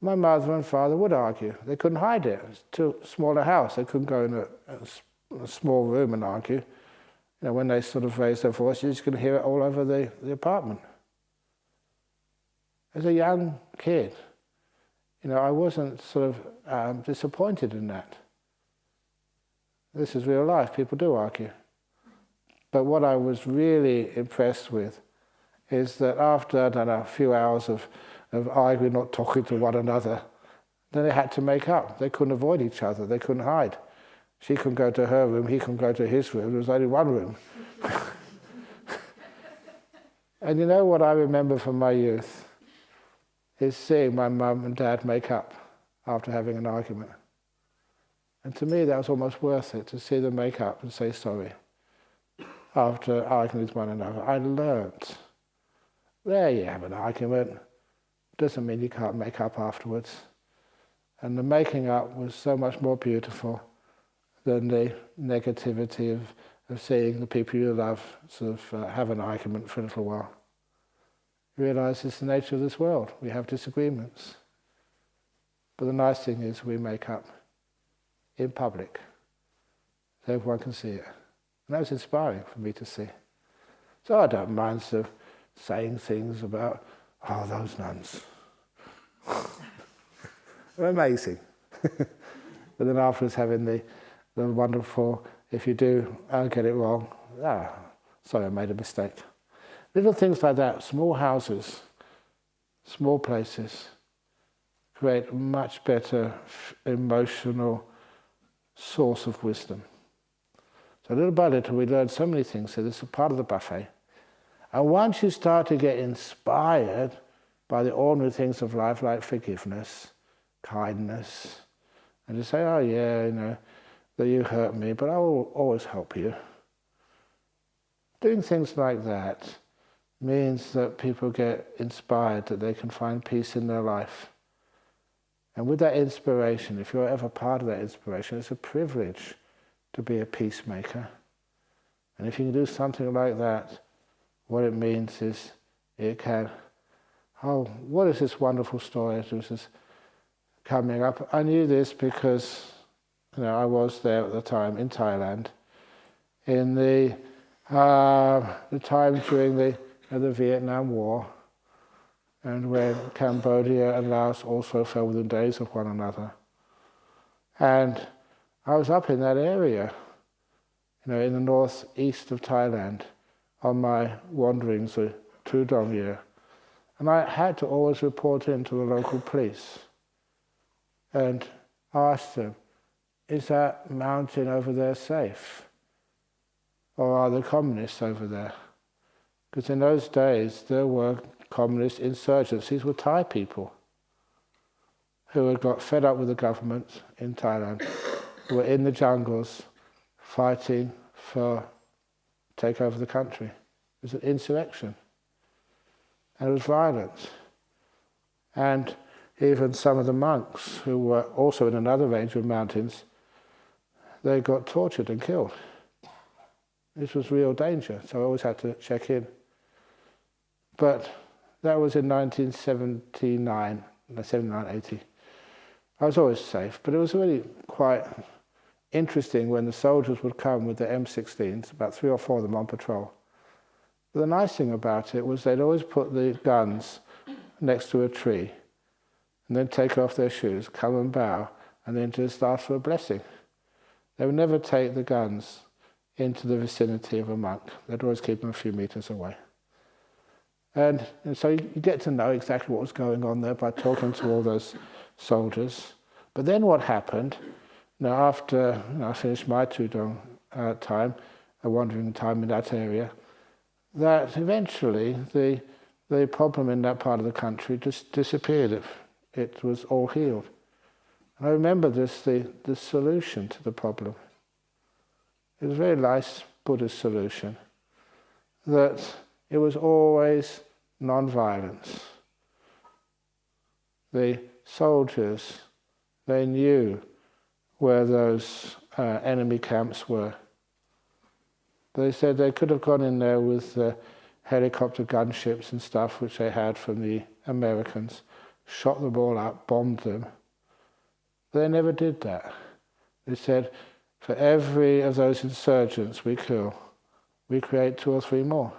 my mother and father would argue. They couldn't hide it. It was too small a house. They couldn't go in a small room and argue. You know, when they sort of raised their voice, you just could hear it all over the apartment. As a young kid, you know, I wasn't sort of disappointed in that. This is real life. People do argue. But what I was really impressed with is that after, I don't know, a few hours of arguing, not talking to one another, then they had to make up. They couldn't avoid each other. They couldn't hide. She couldn't go to her room. He couldn't go to his room. There was only one room. And you know what I remember from my youth is seeing my mum and dad make up after having an argument. And to me, that was almost worth it, to see them make up and say sorry after arguing with one another. I learnt, there you have an argument, doesn't mean you can't make up afterwards. And the making up was so much more beautiful than the negativity of seeing the people you love sort of have an argument for a little while. You realise it's the nature of this world. We have disagreements. But the nice thing is we make up in public so everyone can see it. And that was inspiring for me to see. So I don't mind sort of saying things about, oh, those nuns. They're amazing. But then afterwards having the wonderful, if you do get it wrong, sorry, I made a mistake. Little things like that, small houses, small places, create a much better emotional source of wisdom. So little by little we learn so many things, so this is part of the buffet. And once you start to get inspired by the ordinary things of life like forgiveness, kindness, and you say, oh yeah, you know, that you hurt me, but I will always help you. Doing things like that means that people get inspired, that they can find peace in their life. And with that inspiration, if you're ever part of that inspiration, it's a privilege to be a peacemaker. And if you can do something like that, what it means is it can, oh, what is this wonderful story that was just coming up? I knew this because I was there at the time in Thailand, in the time during the Vietnam War, and when Cambodia and Laos also fell within days of one another. And I was up in that area, in the northeast of Thailand, on my wanderings the Tudong year. And I had to always report in to the local police and ask them, is that mountain over there safe? Or are there communists over there? Because in those days there were communist insurgents. These were Thai people who had got fed up with the government in Thailand, who were in the jungles fighting for take over the country. It was an insurrection. And it was violent. And even some of the monks who were also in another range of mountains, they got tortured and killed. This was real danger, so I always had to check in. But that was in 1979, 80. I was always safe, but it was really quite interesting when the soldiers would come with the M16s, about 3 or 4 of them on patrol. But the nice thing about it was they'd always put the guns next to a tree and then take off their shoes, come and bow, and then just ask for a blessing. They would never take the guns into the vicinity of a monk. They'd always keep them a few meters away. And so you get to know exactly what was going on there by talking to all those soldiers. But then what happened, after I finished my Tudong time, a wandering time in that area, that eventually the the problem in that part of the country just disappeared. It was all healed. And I remember this, the solution to the problem. It was a very nice Buddhist solution, that it was always non-violence. The soldiers, they knew where those enemy camps were. They said they could have gone in there with helicopter gunships and stuff which they had from the Americans, shot them all up, bombed them. But they never did that. They said, for every of those insurgents we kill, we create 2 or 3 more.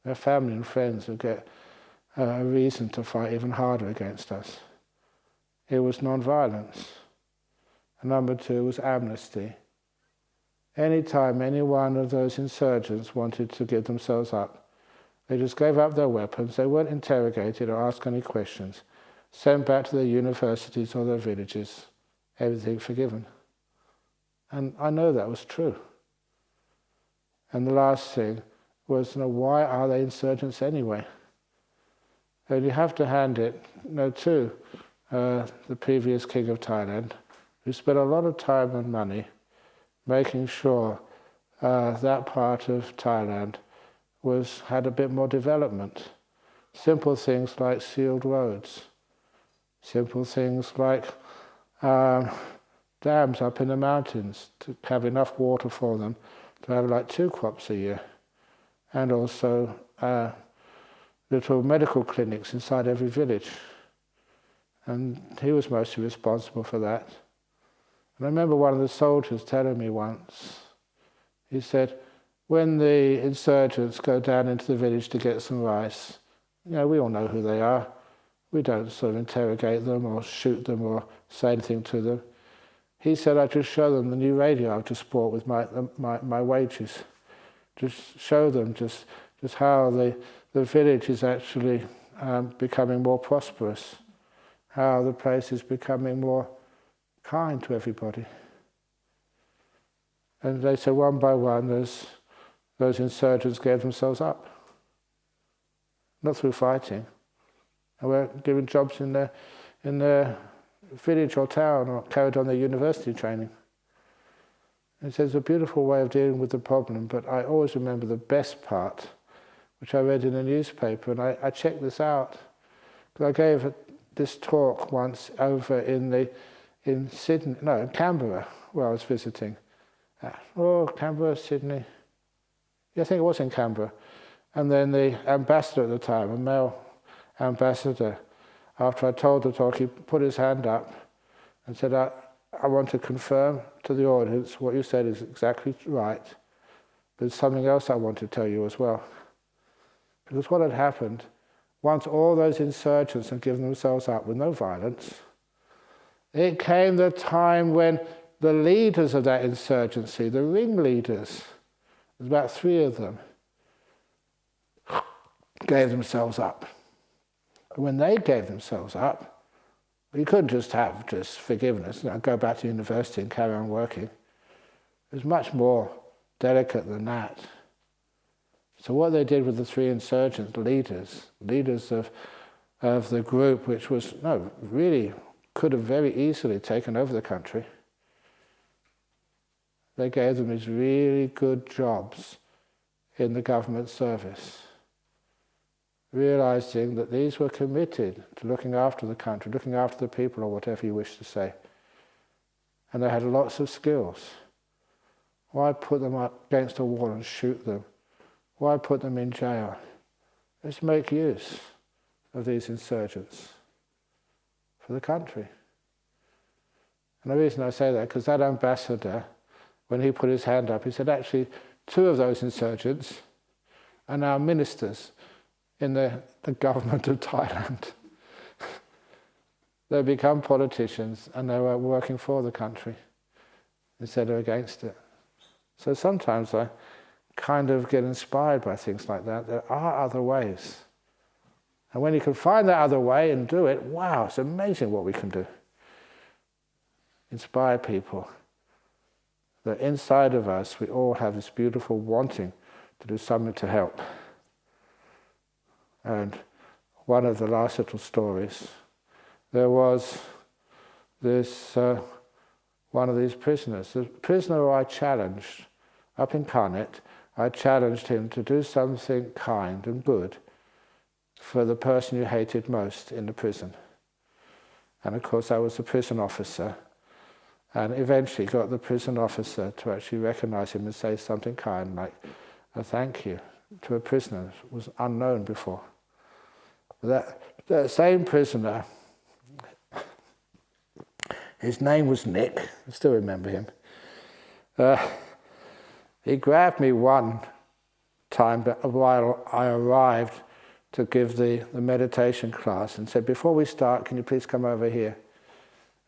Their family and friends will get a reason to fight even harder against us. It was non-violence. And number 2 was amnesty. Any time any one of those insurgents wanted to give themselves up, they just gave up their weapons, they weren't interrogated or asked any questions, sent back to their universities or their villages, everything forgiven. And I know that was true. And the last thing was, why are they insurgents anyway? And you have to hand it to the previous king of Thailand, who spent a lot of time and money making sure that part of Thailand had a bit more development. Simple things like sealed roads, simple things like dams up in the mountains to have enough water for them to have like 2 crops a year, and also little medical clinics inside every village. And he was mostly responsible for that. And I remember one of the soldiers telling me once, he said, when the insurgents go down into the village to get some rice, we all know who they are. We don't sort of interrogate them or shoot them or say anything to them. He said, I just show them the new radio I've just bought with my wages. Just show them just how the village is actually becoming more prosperous, how the place is becoming more kind to everybody. And they said one by one those insurgents gave themselves up. Not through fighting. They were given jobs in their village or town, or carried on their university training. And so it's a beautiful way of dealing with the problem, but I always remember the best part, which I read in a newspaper, and I checked this out, because I gave this talk once over in Canberra, where I was visiting. Canberra, Sydney. Yeah, I think it was in Canberra. And then the ambassador at the time, a male ambassador, after I told the talk, he put his hand up and said, I want to confirm to the audience what you said is exactly right. There's something else I want to tell you as well. Because what had happened, once all those insurgents had given themselves up with no violence, it came the time when the leaders of that insurgency, the ringleaders, there's about 3 of them, gave themselves up. And when they gave themselves up, you couldn't just have forgiveness, go back to university and carry on working. It was much more delicate than that. So what they did with the 3 insurgent leaders of the group, which was, really could have very easily taken over the country, they gave them these really good jobs in the government service, realizing that these were committed to looking after the country, looking after the people, or whatever you wish to say. And they had lots of skills. Why put them up against a wall and shoot them? Why put them in jail? Let's make use of these insurgents for the country. And the reason I say that, because that ambassador, when he put his hand up, he said, actually, 2 of those insurgents are now ministers in the government of Thailand. They become politicians and they were working for the country instead of against it. So sometimes I kind of get inspired by things like that. There are other ways. And when you can find that other way and do it, wow, it's amazing what we can do. Inspire people. That inside of us, we all have this beautiful wanting to do something to help. And one of the last little stories, there was this one of these prisoners. The prisoner who I challenged up in Karnet, I challenged him to do something kind and good for the person you hated most in the prison. And of course I was the prison officer, and eventually got the prison officer to actually recognize him and say something kind like a thank you to a prisoner who was unknown before. That same prisoner, his name was Nick, I still remember him. He grabbed me one time while I arrived to give the meditation class and said, before we start, can you please come over here?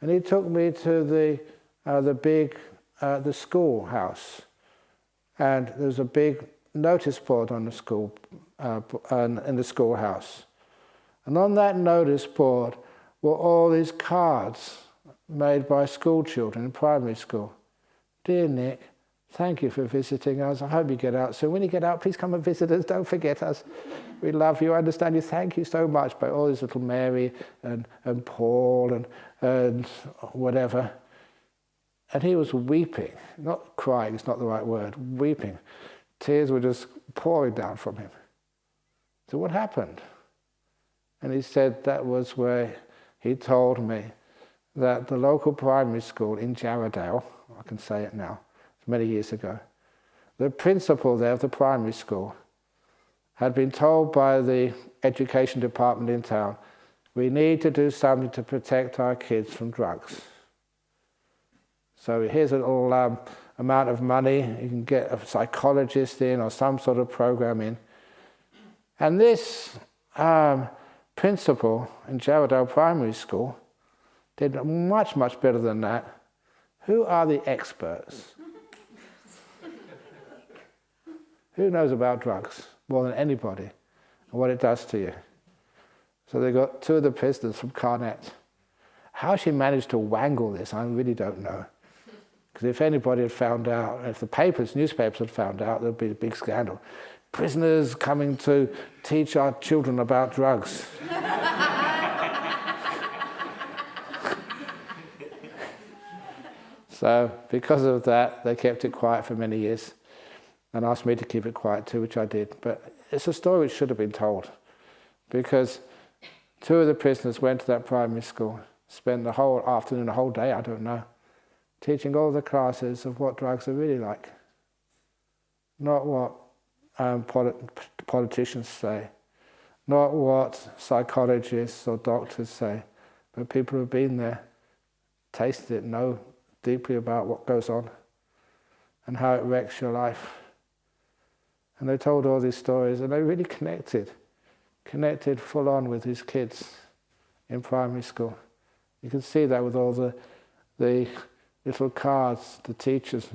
And he took me to the schoolhouse, and there was a big notice board on the school in the schoolhouse, and on that notice board were all these cards made by school children in primary school. Dear Nick, thank you for visiting us. I hope you get out soon. When you get out, please come and visit us. Don't forget us. We love you, understand you. Thank you so much. By all these little Mary and Paul and whatever. And he was weeping, not crying, it's not the right word, weeping. Tears were just pouring down from him. So what happened? And he said that was where he told me that the local primary school in Jarradale, I can say it now, many years ago, the principal there of the primary school had been told by the education department in town, we need to do something to protect our kids from drugs. So here's a little amount of money, you can get a psychologist in or some sort of program in. And this principal in Jarradale Primary School did much, much better than that. Who are the experts? Who knows about drugs more than anybody and what it does to you? So they got two of the prisoners from Karnet. How she managed to wangle this, I really don't know. Because if anybody had found out, if the newspapers had found out, there'd be a big scandal. Prisoners coming to teach our children about drugs. So because of that, they kept it quiet for many years and asked me to keep it quiet too, which I did. But it's a story which should have been told, because two of the prisoners went to that primary school, spent the whole afternoon, the whole day, I don't know, teaching all the classes of what drugs are really like. Not what politicians say, not what psychologists or doctors say, but people who have been there, tasted it, know deeply about what goes on and how it wrecks your life. And they told all these stories, and they really connected full on with these kids in primary school. You can see that with all the little cards the teachers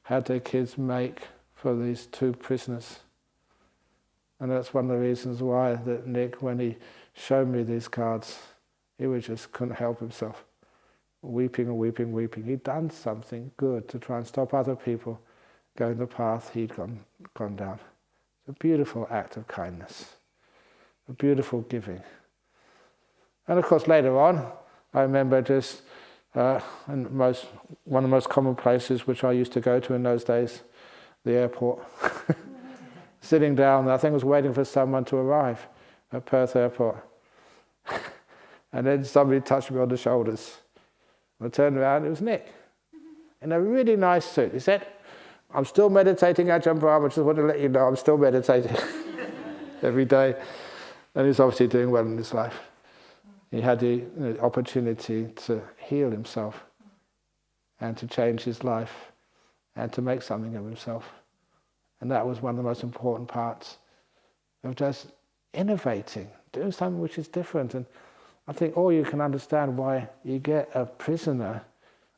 had their kids make for these two prisoners. And that's one of the reasons why that Nick, when he showed me these cards, he just couldn't help himself. Weeping and weeping, weeping. He'd done something good to try and stop other people going the path he'd gone down. It's a beautiful act of kindness, a beautiful giving. And of course later on, I remember just one of the most common places which I used to go to in those days, the airport. Sitting down, I think I was waiting for someone to arrive at Perth Airport. And then somebody touched me on the shoulders. I turned around, it was Nick, in a really nice suit. He said, I'm still meditating, Ajahn Brahm, I just want to let you know I'm still meditating every day. And he's obviously doing well in his life. He had the opportunity to heal himself and to change his life and to make something of himself. And that was one of the most important parts of just innovating, doing something which is different. And I think all you can understand why you get a prisoner,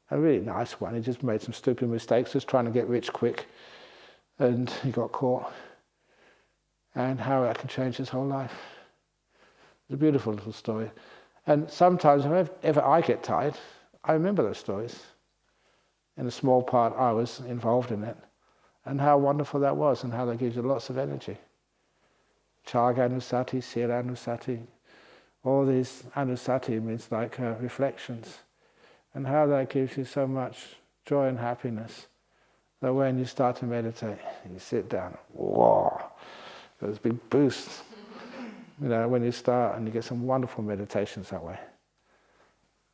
a really nice one, he just made some stupid mistakes, just trying to get rich quick, and he got caught, and how that can change his whole life. It's a beautiful little story. And sometimes, whenever I get tired, I remember those stories. In a small part, I was involved in it, and how wonderful that was, and how that gives you lots of energy. Chaga Anusati, Sila Anusati. All these Anusati means like reflections. And how that gives you so much joy and happiness that when you start to meditate, you sit down, whoa, there's a big boost. When you start, and you get some wonderful meditations that way.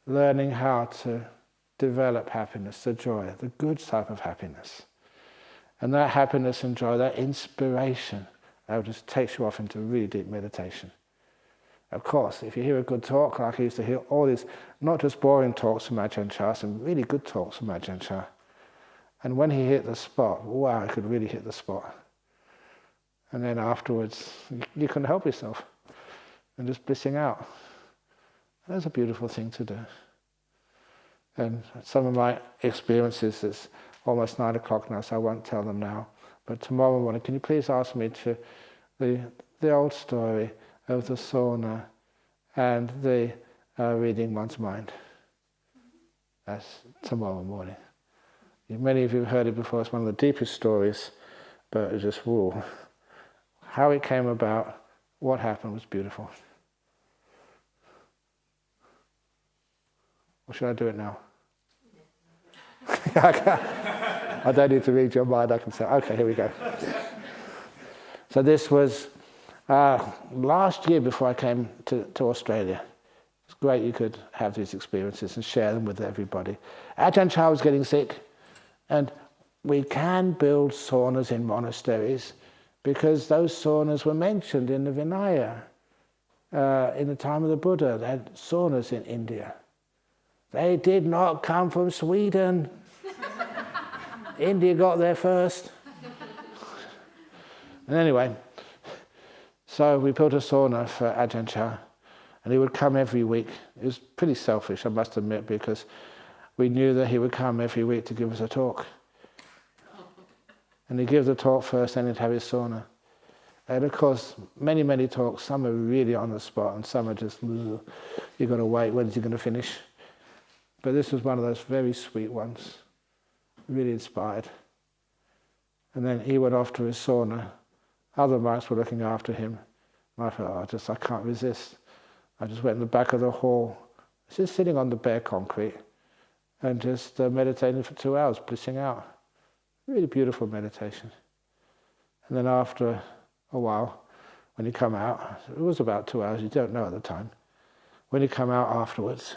Learning how to develop happiness, the joy, the good type of happiness. And that happiness and joy, that inspiration, that just takes you off into really deep meditation. Of course, if you hear a good talk, like I used to hear all these, not just boring talks from Ajahn Chah, some really good talks from Ajahn Chah. And when he hit the spot, wow, he could really hit the spot. And then afterwards, you couldn't help yourself. And just blissing out. That's a beautiful thing to do. And some of my experiences, it's almost 9 o'clock now, so I won't tell them now. But tomorrow morning, can you please ask me to the old story of the sauna and the reading one's mind? That's tomorrow morning. Many of you have heard it before. It's one of the deepest stories, but it's just, whoa. How it came about, what happened was beautiful. Or should I do it now? I don't need to read your mind. I can say, okay, here we go. So this was last year before I came to Australia. It's great you could have these experiences and share them with everybody. Ajahn Chah was getting sick, and we can build saunas in monasteries because those saunas were mentioned in the Vinaya. In the time of the Buddha, they had saunas in India. They did not come from Sweden. India got there first. And anyway, so we built a sauna for Ajahn Chah, and he would come every week. It was pretty selfish, I must admit, because we knew that he would come every week to give us a talk. And he'd give the talk first, then he'd have his sauna. And of course, many, many talks, some are really on the spot, and some are just, you've got to wait, when is he going to finish? But this was one of those very sweet ones, really inspired. And then he went off to his sauna. Other monks were looking after him. And I thought, I can't resist. I just went in the back of the hall, just sitting on the bare concrete, and just meditating for 2 hours, blissing out. Really beautiful meditation. And then after a while, when you come out, it was about 2 hours, you don't know at the time. When you come out afterwards,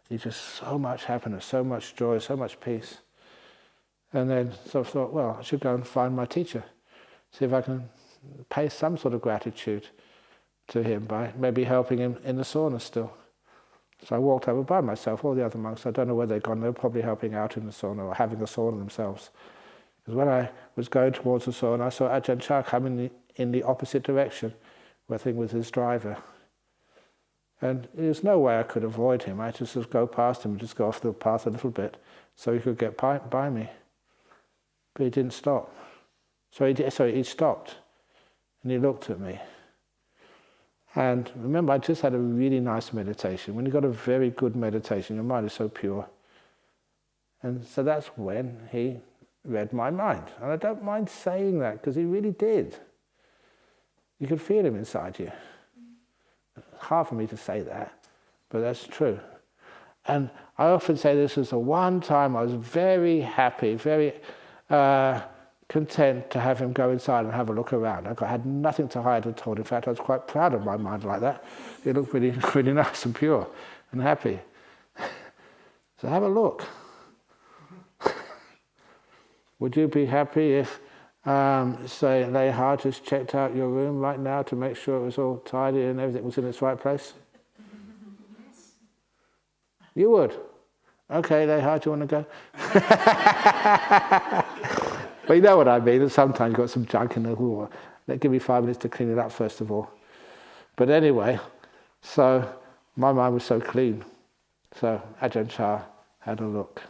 you just so much happiness, so much joy, so much peace. And then so I thought, well, I should go and find my teacher, see if I can pay some sort of gratitude to him by maybe helping him in the sauna still. So I walked over by myself. All the other monks, I don't know where they'd gone. They were probably helping out in the sauna or having a sauna themselves. Because when I was going towards the sauna, I saw Ajahn Chah coming in the opposite direction, I think with his driver. And there's no way I could avoid him. I just go past him and just go off the path a little bit so he could get by me. But he didn't stop. He stopped and he looked at me. And remember, I just had a really nice meditation. When you've got a very good meditation, your mind is so pure. And so that's when he read my mind. And I don't mind saying that because he really did. You could feel him inside you. Hard for me to say that, but that's true. And I often say this was the one time I was very happy, very content to have him go inside and have a look around. I had nothing to hide at all. In fact, I was quite proud of my mind like that. It looked really, really nice and pure and happy. So have a look. Would you be happy if, say, Lay Ha just checked out your room right now to make sure it was all tidy and everything was in its right place?
Yes.
You would? Okay, Lay Ha, do you want to go? But you know what I mean. Sometimes you've got some junk in the wall. Give me 5 minutes to clean it up first of all. But anyway, so my mind was so clean. So Ajahn Chah had a look.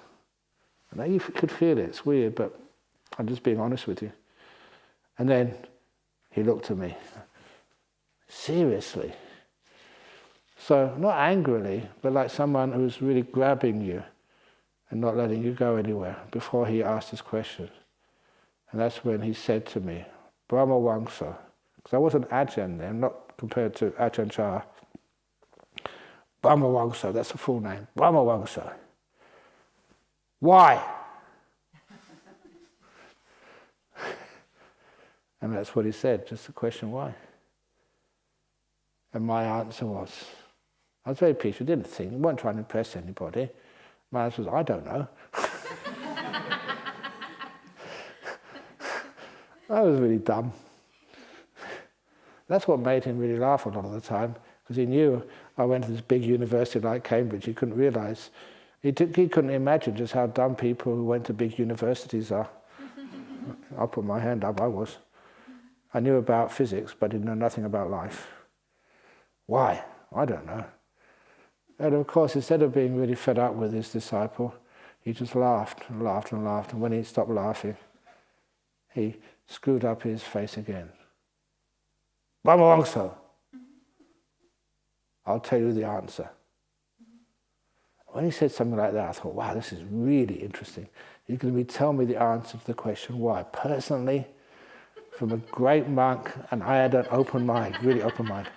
And you could feel it. It's weird, but I'm just being honest with you. And then he looked at me. Seriously. So not angrily, but like someone who's really grabbing you and not letting you go anywhere before he asked his question. And that's when he said to me, Brahma Wangsa, because I wasn't Ajahn then, not compared to Ajahn Chah. Brahma Wangsa, that's the full name. Brahma Wangsa. Why? And that's what he said, just the question why. And my answer was, I was very peaceful, didn't think, I wasn't trying to impress anybody. My answer was, I don't know. I was really dumb. That's what made him really laugh a lot of the time, because he knew I went to this big university like Cambridge. He couldn't realise, he couldn't imagine just how dumb people who went to big universities are. I'll put my hand up, I was. I knew about physics, but I didn't know nothing about life. Why? I don't know. And of course, instead of being really fed up with his disciple, he just laughed and laughed and laughed. And when he stopped laughing, he screwed up his face again. Brahma Wangsa. I'll tell you the answer. When he said something like that, I thought, wow, this is really interesting. He's going to be telling me the answer to the question why. Personally, from a great monk, and I had an open mind, really open mind.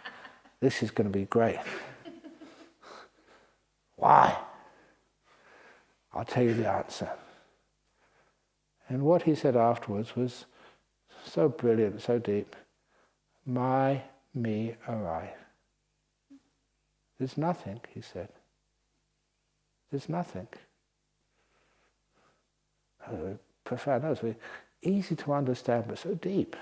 This is going to be great. Why? I'll tell you the answer. And what he said afterwards was so brilliant, so deep. My, me, arai. There's nothing, he said. There's nothing. Profound. That was very easy to understand, but so deep.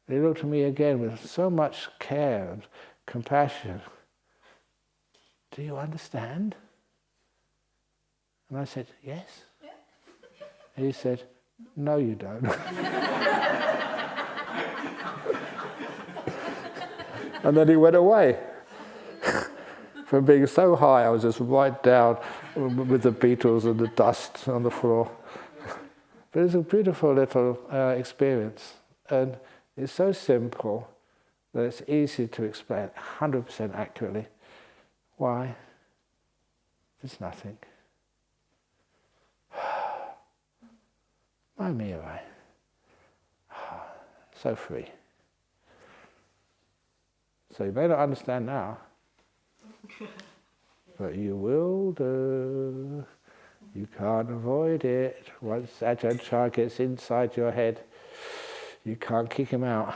He looked at me again with so much care and compassion. Do you understand? And I said, yes. Yeah. And he said, no, you don't. And then he went away. From being so high, I was just right down with the beetles and the dust on the floor. But it's a beautiful little experience. And it's so simple that it's easy to explain 100% accurately. Why? There's nothing. My Mirai. So free. So you may not understand now, but you will do. You can't avoid it. Once Ajahn Chah gets inside your head, you can't kick him out.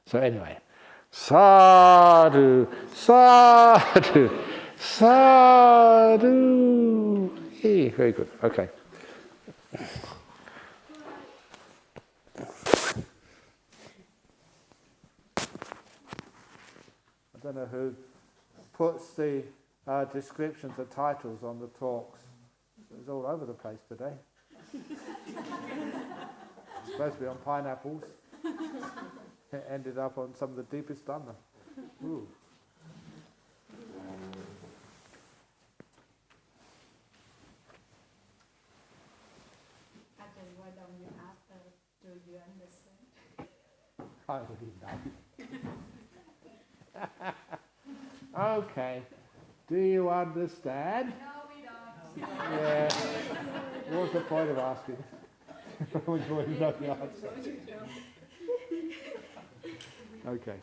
So anyway, sadhu, sadhu, sadhu. Hey, very good. Okay. I don't know who puts the descriptions of titles on the talks. It's all over the place today. It's supposed to be on pineapples. It ended up on some of the deepest Dhamma. Ooh.
Ajahn, why don't you ask us, do you understand?
I already know. Okay. Do you understand?
No, we don't.
Yeah. What's the point of asking? When you already know the answer. Okay.